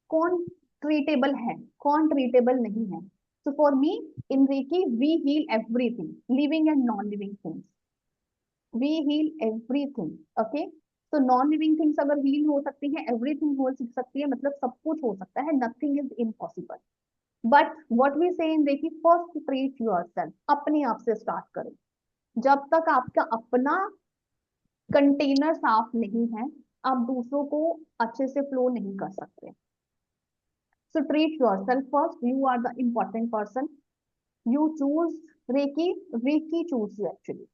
कौन ट्रीटेबल है, कौन ट्रीटेबल नहीं है। So for me, in Reiki we heal everything, living and non living things, we heal everything. Okay, तो नॉन लिविंग थिंग्स अगर हील हो सकती है, एवरीथिंग हो सकती है, मतलब सब कुछ हो सकता है, nothing is impossible. But what we say in Reiki, first treat yourself, अपने आप से स्टार्ट करें। जब तक आपका अपना कंटेनर साफ नहीं है, आप दूसरों को अच्छे से फ्लो नहीं कर सकते। So treat yourself first, you are the important person, you choose Reiki, Reiki choose you actually.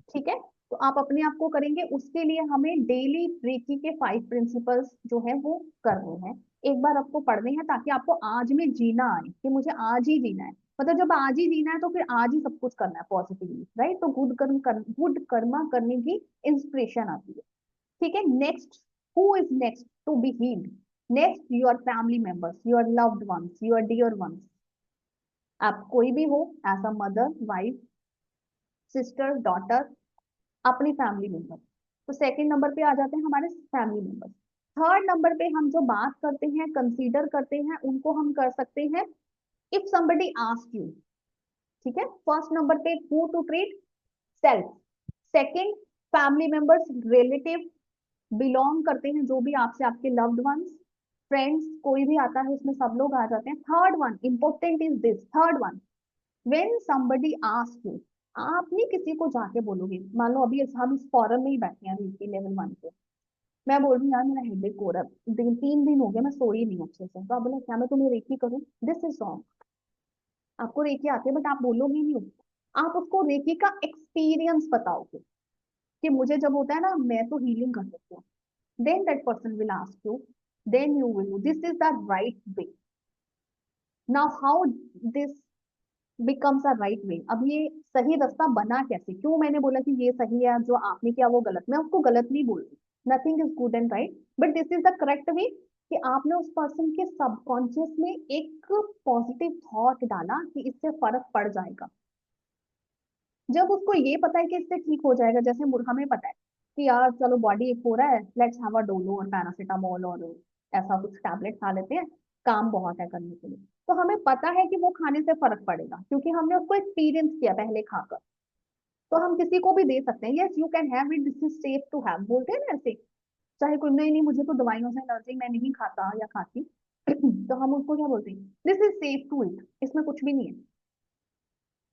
ठीक है, तो आप अपने आप को करेंगे, उसके लिए हमें डेली रेकी के 5 प्रिंसिपल्स जो है वो करने हैं, एक बार आपको पढ़ने हैं, ताकि आपको आज में जीना आए कि मुझे आज ही जीना है। मतलब जब आज ही जीना है तो फिर आज ही सब कुछ करना है पॉजिटिवली, राइट? तो गुड कर्मा करने की इंस्पिरेशन आती है। ठीक है, next, who is next to be healed? Next your family members, your loved ones, your dear ones. आप कोई भी हो, as a mother, wife, sister, daughter, अपनी फैमिली मेंबर। तो सेकंड नंबर पे आ जाते हैं हमारे फैमिली मेंबर्स। थर्ड नंबर पे हम जो बात करते हैं, कंसीडर करते हैं, उनको हम कर सकते हैं इफ somebody आस्क यू। ठीक है, फर्स्ट नंबर पे who to treat, self. Second, family members, relative, belong करते हैं जो भी आपसे, आपके लव्ड वंस, फ्रेंड्स, कोई भी आता है उसमें सब लोग आ जाते हैं। Third one important is this, third one, when somebody asks you, आप नहीं किसी को जाके बोलोगे, मान लो अभी हम इस फॉरम में ही बैठे हैं वीपी लेवल 1 पे, मैं बोल रही हूँ यार मेरा हेडेक हो रहा है, 3 दिन हो गया मैं सोई नहीं अच्छे से, तो आप बोले क्या मैं तुम्हें रेकी करूँ? This is wrong. आपको रेकी आती है बट आप बोलोगे नहीं हो, आप उसको रेकी का एक्सपीरियंस बताओगे कि मुझे जब होता है ना मैं तो हीलिंग कर सकती हूँ, then that person will ask you, then you will, this is the right way. Now how this becomes a right way? अब ये सही रास्ता बना कैसे? क्यों मैंने बोला कि ये सही है, जो आपने किया वो गलत? मैं उसको गलत नहीं बोल रही, nothing is good and right, but this is the correct way कि आपने उस पर्सन के सबकॉन्शियस में एक पॉजिटिव थॉट डाला कि इससे फर्क पड़ जाएगा। जब उसको ये पता है कि इससे ठीक हो जाएगा, जैसे हमें पता है कि यार चलो बॉडी एक हो रहा है, लेट्स हैव अ डोलो और पैरासीटामोल और ऐसा कुछ टैबलेट खा लेते हैं, काम बहुत है करने के लिए, तो हमें पता है कि वो खाने से फर्क पड़ेगा क्योंकि हमने उसको एक्सपीरियंस किया पहले खाकर। तो हम किसी को भी दे सकते हैं, yes you can have it, this is safe to have, बोलते हैं ना ऐसे। चाहे कोई नहीं नहीं मुझे तो दवाइयों से एलर्जी, मैं नहीं खाता या खाती तो हम उसको क्या बोलते हैं, this is safe to it, इसमें कुछ भी नहीं है,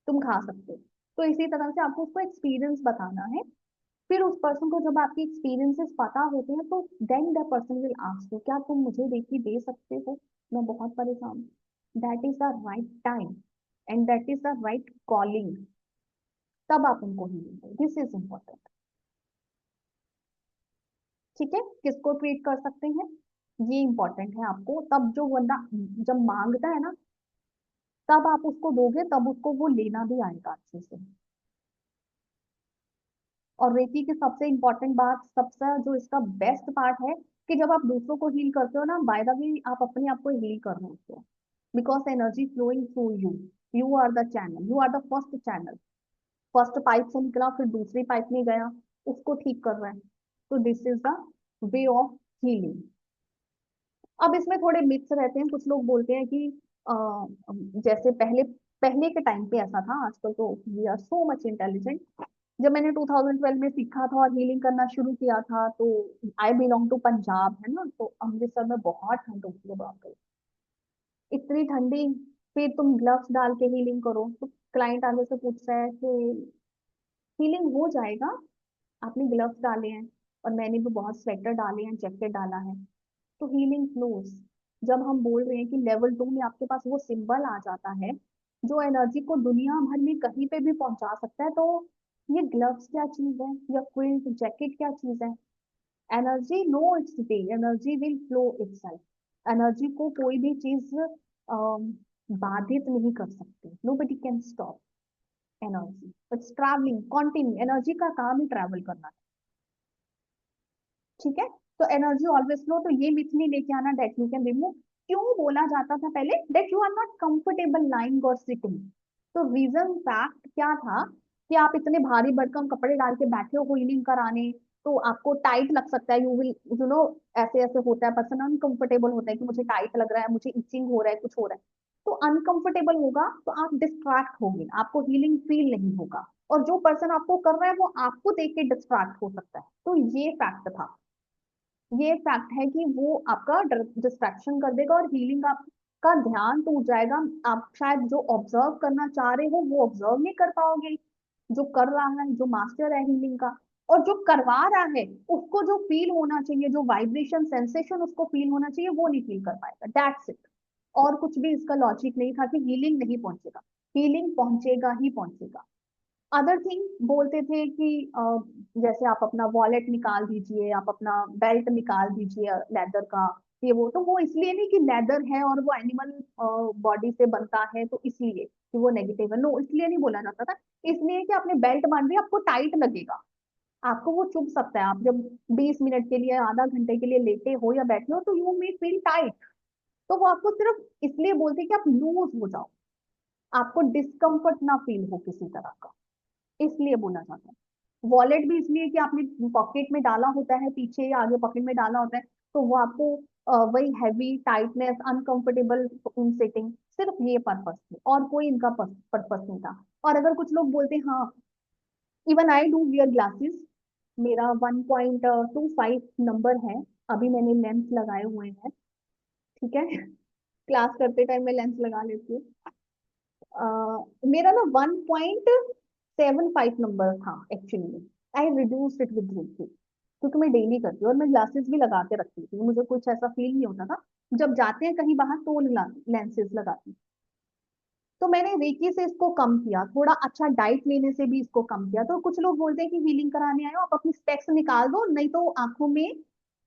तुम खा सकते हो। तो इसी तरह से आपको उसको एक्सपीरियंस बताना है। फिर उस पर्सन को जब आपके एक्सपीरियंसेस पता होते हैं तो then the person will ask you, क्या तुम मुझे रेकी दे सकते हो, मैं बहुत परेशान हूँ। That is the right time and that is the right calling, तब आप उनको हीलिंग करो, दिस इज इम्पोर्टेंट। ठीक है, किसको ट्रीट कर सकते हैं ये इंपॉर्टेंट है आपको, तब जो बंदा जब मांगता है ना तब आप उसको दोगे, तब उसको वो लेना भी आएगा अच्छे से। और रेकी की सबसे इंपॉर्टेंट बात, सबसे जो इसका बेस्ट पार्ट है कि जब आप दूसरों को हील करते हो ना, बाय द वे आप अपने आप को हील कर रहे हो, because energy flowing through you, you are the channel, you are the first channel. First pipe से निकला फिर दूसरी पाइप में गया, उसको ठीक कर रहा है। तो this is the way of healing. अब इसमें थोड़े मिथ्स रहते हैं, कुछ लोग बोलते हैं कि जैसे पहले पहले के टाइम पे ऐसा था, आजकल तो we are so much intelligent. जब मैंने 2012 में सीखा था और हीलिंग करना शुरू किया था, तो आई बिलोंग टू पंजाब है ना, तो अमृतसर में बहुत ठंड होती है, बाप रे इतनी ठंडी। फिर तुम ग्लव्स डाल के हीलिंग करो, तो क्लाइंट आगे से पूछ रहा है कि हीलिंग हो जाएगा, आपने ग्लव्स डाले हैं और मैंने भी बहुत स्वेटर डाले हैं, जैकेट डाला है, तो हीलिंग फ्लोज। जब हम बोल रहे हैं कि लेवल 2 में आपके पास वो सिंबल आ जाता है जो एनर्जी को दुनिया भर में कहीं पे भी पहुंचा सकता है, तो ये ग्लव्स क्या चीज है या क्विल्ट जैकेट क्या चीज है? Energy know its way, energy will flow itself. Energy को कोई भी चीज बाधित नहीं कर सकती, nobody can stop energy, it's travelling continue, energy का काम ही ट्रैवल करना है। ठीक है, तो एनर्जी ऑलवेज फ्लो, तो ये मिथ नहीं लेके आना डेट यू कैन रिमूव। क्यों बोला जाता था पहले that you are not comfortable lying और सिटिंग? तो रीजन फैक्ट क्या था कि आप इतने भारी भरकम कपड़े डाल के बैठे हो हीलिंग कराने, तो आपको टाइट लग सकता है, यू विल यू नो, ऐसे ऐसे होता है, पर्सन अनकंफर्टेबल होता है कि मुझे टाइट लग रहा है, मुझे इचिंग हो रहा है, कुछ हो रहा है। तो अनकंफर्टेबल होगा तो आप डिस्ट्रैक्ट होंगे, आपको हीलिंग फील नहीं होगा, और जो पर्सन आपको कर रहा है वो आपको देख के डिस्ट्रैक्ट हो सकता है। तो ये फैक्ट था, ये फैक्ट है कि वो आपका डिस्ट्रैक्शन कर देगा और हीलिंग आपका ध्यान टूट जाएगा। आप शायद जो ऑब्जर्व करना चाह रहे हो वो ऑब्जर्व नहीं कर पाओगे, जो कर रहा है, जो मास्टर है हीलिंग का और जो करवा रहा है उसको जो फील होना चाहिए, जो वाइब्रेशन सेंसेशन उसको फील होना चाहिए, वो नहीं फील कर पाएगा। That's it. और कुछ भी इसका लॉजिक नहीं था कि हीलिंग नहीं पहुंचेगा। हीलिंग पहुंचेगा ही पहुंचेगा। अदर थिंग बोलते थे कि जैसे आप अपना वॉलेट निकाल दीजिए, आप अपना बेल्ट निकाल दीजिए लेदर का, ये वो इसलिए नहीं कि लेदर है और वो एनिमल बॉडी से बनता है तो इसलिए कि वो नेगेटिव है। नो, इसलिए नहीं बोला जाता था। इसलिए कि आपने बेल्ट बांध दिया, आपको टाइट लगेगा, आपको वो चुभ सकता है। आप जब 20 मिनट के लिए, आधा घंटे के लिए लेटे हो या बैठे हो तो यू मे फील टाइट। तो वो आपको सिर्फ इसलिए बोलते हैं कि आप लूज हो जाओ, आपको डिस्कम्फर्ट ना फील हो किसी तरह का, इसलिए बोला जाता है। वॉलेट भी इसलिए कि आपने पॉकेट में डाला होता है, पीछे या आगे पॉकेट में डाला होता है, तो वो आपको वही heavy tightness, uncomfortable in sitting, सिर्फ ये पर्पस थे और कोई इनका पर्पस नहीं था। और अगर कुछ लोग बोलते हैं, हाँ even I do wear glasses, मेरा 1.25 नंबर है, अभी मैंने लेंस लगाए हुए हैं, ठीक है। क्लास करते टाइम मैं लेंस लगा लेती हूँ। मेरा ना 1.75 नंबर था actually. I reduce it with Reiki, क्योंकि मैं डेली करती हूँ और मैं ग्लासेस भी लगा के रखती थी, मुझे कुछ ऐसा फील नहीं होता था। जब जाते हैं कहीं बाहर तो लेंसेज लगाती हूँ। तो मैंने रेकी से इसको कम किया, थोड़ा अच्छा डाइट लेने से भी इसको कम किया। तो कुछ लोग बोलते हैं कि हीलिंग कराने आए हो, आप अपनी स्पेक्स निकाल दो, नहीं तो आंखों में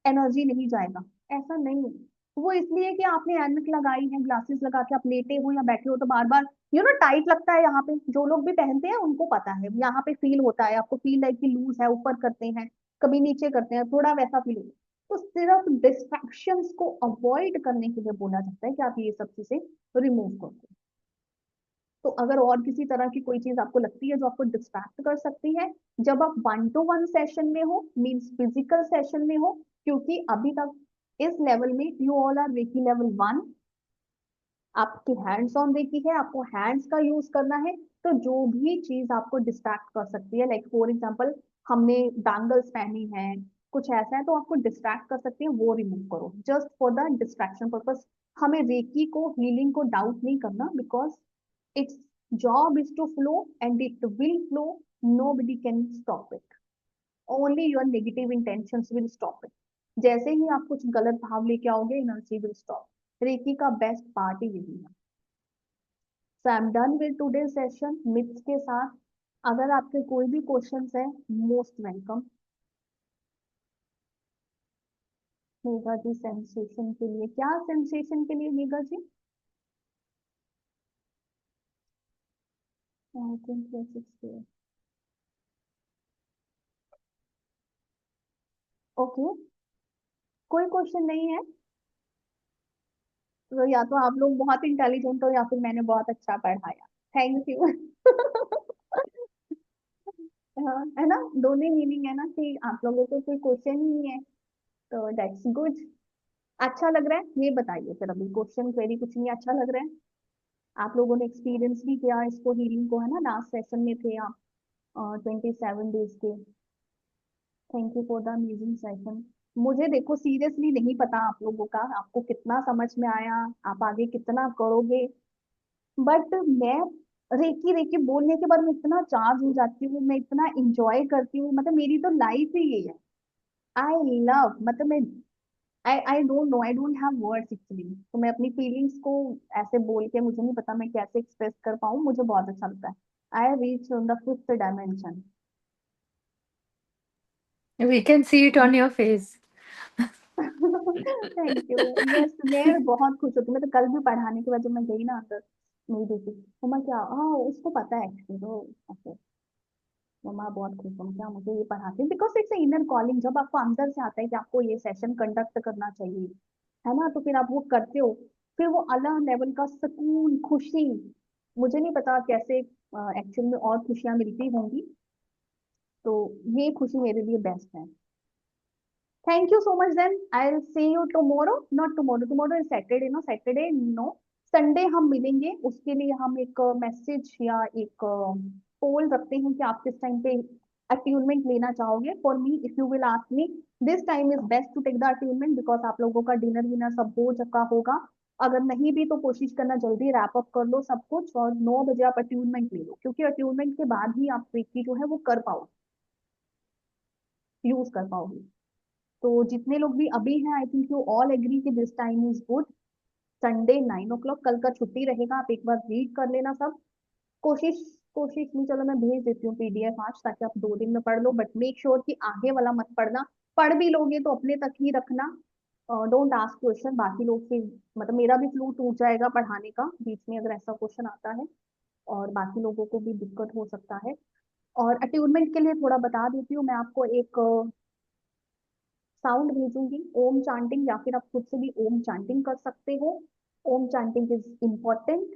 एनर्जी नहीं जाएगा। ऐसा नहीं है। वो इसलिए कि आपने ऐनक लगाई है, ग्लासेस लगा के आप लेटे हो या बैठे हो तो बार बार टाइट लगता है यहाँ पे। जो लोग भी पहनते हैं उनको पता है, यहाँ पे फील होता है, आपको फील है कि लूज है, ऊपर करते हैं कभी नीचे करते हैं, थोड़ा वैसा फील होता है। तो सिर्फ डिस्ट्रैक्शंस को अवॉइड करने के लिए बोला जाता है कि आप ये सब चीजें रिमूव कर दो। तो अगर और किसी तरह की कोई चीज आपको लगती है जो आपको डिस्ट्रैक्ट कर सकती है, जब आप 1-to-1 सेशन में हो, मीन्स फिजिकल सेशन में हो, क्योंकि अभी तक इस लेवल में you all are Reiki level 1, आपकी हैंड्स ऑन रेकी है, आपको हैंड्स का यूज करना है। तो जो भी चीज आपको डिस्ट्रैक्ट कर सकती है, लाइक फॉर एग्जाम्पल हमने बैंगल्स पहनी है, कुछ ऐसा है तो आपको डिस्ट्रैक्ट कर सकती है, वो रिमूव करो just for the distraction purpose. हमें रेकी को, हीलिंग को डाउट नहीं करना, because its job is to flow and it will flow. Nobody can stop it. Only your negative intentions will stop it. जैसे ही आप कुछ गलत भाव लेके आओगे, एनर्जी विल स्टॉप। रेकी का बेस्ट पार्ट ही यही है। So I am done with today session myths के साथ। अगर आपके कोई भी क्वेश्चंस है, most welcome. Megha ji sensation के लिए, क्या सेंसेशन के लिए Megha ji? I think yes it's there. Okay, कोई क्वेश्चन नहीं है तो या तो आप लोग बहुत इंटेलिजेंट हो या फिर मैंने बहुत अच्छा पढ़ाया। Thank you. हाँ, है ना, दोनों मीनिंग है ना कि आप लोगों को कोई क्वेश्चन ही नहीं है, तो दैट्स गुड। अच्छा लग रहा है ये बताइए फिर, अभी क्वेश्चन क्वेरी कुछ नहीं, अच्छा लग रहा है? आप लोगों ने एक्सपीरियंस भी किया इसको, हीलिंग को, है ना, लास्ट सेशन में थे आप 27 डेज के। Thank you for the amazing session. मुझे देखो सीरियसली नहीं पता आप लोगों का, आपको कितना समझ में आया, आप आगे कितना करोगे, बट मैं रेकी रेकी बोलने के बाद मैं इतना चार्ज हो जाती हूँ, मैं इतना इंजॉय करती हूँ, मतलब मेरी तो लाइफ ही ये है। आई लव, मतलब मैं I don't know, I don't have words actually. तो मैं अपनी फीलिंग्स को ऐसे बोल के, मुझे नहीं पता मैं कैसे एक्सप्रेस कर पाऊँ, मुझे बहुत अच्छा लगता है। I reach the 5th dimension. We can see it on your face. Thank you. Yes, मैं बहुत खुश होती हूँ। मैं तो कल भी पढ़ाने के बाद जब मैं गई ना अंदर, मेरी बेटी, मम्मा क्या, हाँ उसको पता है एक्चुअली, तो मम्मा बहुत खुश हूँ क्या मुझे ये पढ़ाती है, बिकॉज इट्स इनर कॉलिंग। जब आपको अंदर से आता है कि आपको ये सेशन कंडक्ट करना चाहिए, है ना, तो फिर आप वो करते हो, फिर वो अलग लेवल का सुकून, खुशी, मुझे नहीं पता कैसे एक्चुअल में और खुशियां मिलती होंगी, तो ये खुशी मेरे लिए बेस्ट है। Thank you so much, then I will see you tomorrow, not tomorrow, tomorrow is Saturday, no Saturday, no Sunday हम मिलेंगे। उसके लिए हम एक मैसेज या एक पोल रखते हैं कि आप किस टाइम पे अट्यूनमेंट लेना चाहोगे। For me, if you will ask me, this time is best to take the attunement, because आप लोगों का डिनर विनर सब हो चुका होगा। अगर नहीं भी तो कोशिश करना जल्दी रैप अप कर लो सब कुछ, और 9 बजे आप अट्यूनमेंट ले लो, क्योंकि अट्यूनमेंट के बाद ही आप रेकी जो है वो कर पाओगे। यूज कर पाओगे। तो जितने लोग भी अभी हैं, I think you all agree कि this time is good. Sunday 9 o'clock, कल का छुट्टी रहेगा, आप एक बार रीड कर लेना सब। कोशिश कोशिश नहीं, चलो मैं भेज देती हूँ PDF आज, ताकि आप 2 दिन में पढ़ लो, बट मेक श्योर कि आगे वाला मत पढ़ना। पढ़ भी लोगे तो अपने तक ही रखना, डोंट आस्क क्वेश्चन बाकी लोग से। मतलब मेरा भी फ्लू टूट जाएगा पढ़ाने का बीच में अगर ऐसा क्वेश्चन आता है, और बाकी लोगों को भी दिक्कत हो सकता है। और अट्यूनमेंट के लिए थोड़ा बता देती हूँ मैं आपको, एक साउंड भेजूंगी, ओम चांटिंग, या फिर आप खुद से भी ओम चांटिंग कर सकते हो। Om chanting is important.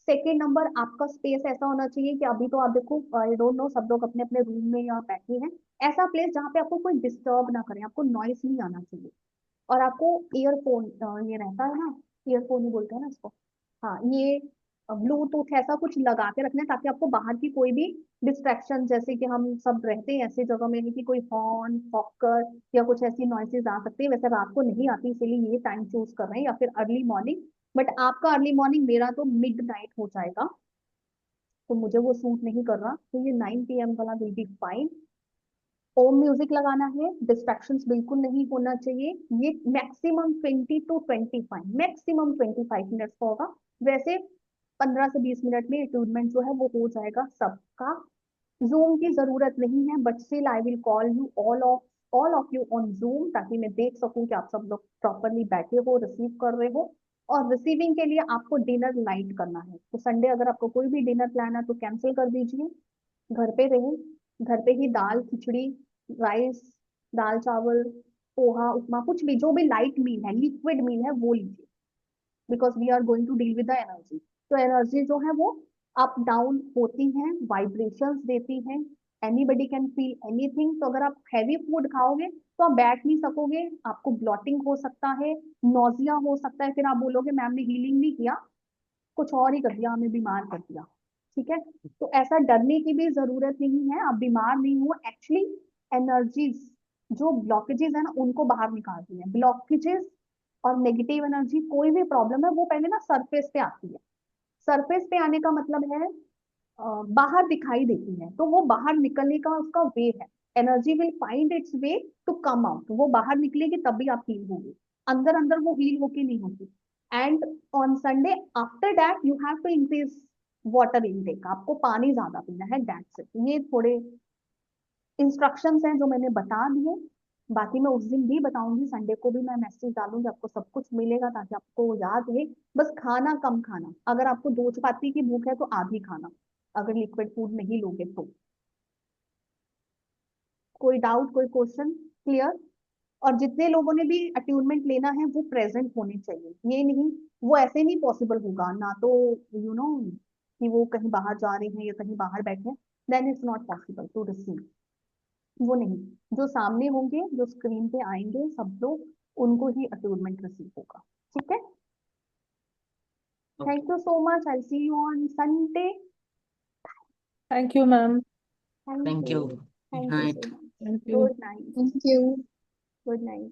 Second number, आपका स्पेस ऐसा होना चाहिए कि अभी तो आप देखो, आई डोंट नो, सब लोग अपने अपने रूम में या बैठे हैं। ऐसा प्लेस जहाँ पे आपको कोई डिस्टर्ब ना करे, आपको नॉइस नहीं आना चाहिए। और आपको ईयरफोन, ये रहता है ना, ईयरफोन ही बोलते हैं ना इसको, हाँ, ये ब्लूटूथ ऐसा कुछ लगा के रखना है, ताकि आपको बाहर की कोई भी डिस्ट्रैक्शन, जैसे कि हम सब रहते हैं ऐसी जगह में, नहीं कि कोई हॉर्न, हॉकर या कुछ ऐसी नॉइसेज आ सकती है। वैसे रात को नहीं आती, इसीलिए ये टाइम चूज कर रहे हैं, या फिर अर्ली मॉर्निंग। बट आपका अर्ली मॉर्निंग, मेरा तो मिड नाइट हो जाएगा, तो मुझे वो सूट नहीं कर रहा, तो ये 9 PM वाला will be fine. Om music लगाना है, डिस्ट्रैक्शंस बिल्कुल नहीं होना चाहिए। ये मैक्सिमम 20 to 25, मैक्सिमम 25 मिनट्स का होगा। वैसे 15 से 20 मिनट में अट्यूनमेंट जो है वो हो जाएगा सबका। जूम की जरूरत नहीं है, but still I will call you all of you on zoom, ताकि मैं देख सकूं कि आप सब लोग प्रॉपरली बैठे हो, रिसीव कर रहे हो। और रिसीविंग के लिए आपको डिनर लाइट करना है, तो संडे अगर आपको कोई भी डिनर प्लान है तो कैंसिल कर दीजिए, घर पे रहे। घर पे ही दाल खिचड़ी, राइस, दाल चावल, पोहा, उपमा, कुछ भी जो भी लाइट मील है, लिक्विड मील है, वो लीजिए, because we are going to deal with the energy. तो एनर्जी जो है वो अप डाउन होती हैं, वाइब्रेशंस देती हैं, एनीबडी कैन फील एनीथिंग। तो अगर आप हैवी फूड खाओगे तो आप बैठ नहीं सकोगे, आपको ब्लॉटिंग हो सकता है, नोजिया हो सकता है, फिर आप बोलोगे मैम ने हीलिंग नहीं किया, कुछ और ही कर दिया, हमें बीमार कर दिया। ठीक है, तो ऐसा डरने की भी जरूरत नहीं है, आप बीमार नहीं हो। एक्चुअली एनर्जीज, जो ब्लॉकेजेस है ना, उनको बाहर निकालती है। ब्लॉकेजेस और नेगेटिव एनर्जी, कोई भी प्रॉब्लम है वो पहले ना सरफेस पे आती है। सरफेस पे आने का मतलब है बाहर दिखाई देती है, तो वो बाहर निकलने का उसका वे है। Energy will find its way to come out, वो बाहर निकलेगी तभी आप हील होगी, अंदर अंदर वो हील होके नहीं होती। And on Sunday after that you have to increase water intake, आपको पानी ज्यादा पीना है, दैट्स इट। ये थोड़े इंस्ट्रक्शंस हैं जो मैंने बता दिए, बाकी मैं उस दिन भी बताऊंगी, संडे को भी मैं मैसेज डालूंगी, आपको सब कुछ मिलेगा ताकि आपको याद रहे। बस खाना कम खाना, अगर आपको 2 चपाती की भूख है तो आधी खाना, अगर लिक्विड फूड नहीं लोगे तो। कोई डाउट, कोई क्वेश्चन, क्लियर? और जितने लोगों ने भी अट्यूनमेंट लेना है वो प्रेजेंट होने चाहिए, ये नहीं, वो ऐसे नहीं पॉसिबल होगा ना, तो यू नो कि वो कहीं बाहर जा रहे हैं या कहीं बाहर बैठे हैं, then it's not possible to receive. वो नहीं, जो सामने होंगे, जो स्क्रीन पे आएंगे सब लोग, उनको ही अट्यूनमेंट रिसीव होगा। ठीक है, thank you so much, I see you on Sunday. Thank you, ma'am. Thank thank you, you. Thank you night. So much, Thank you. Good night, thank you. Good night.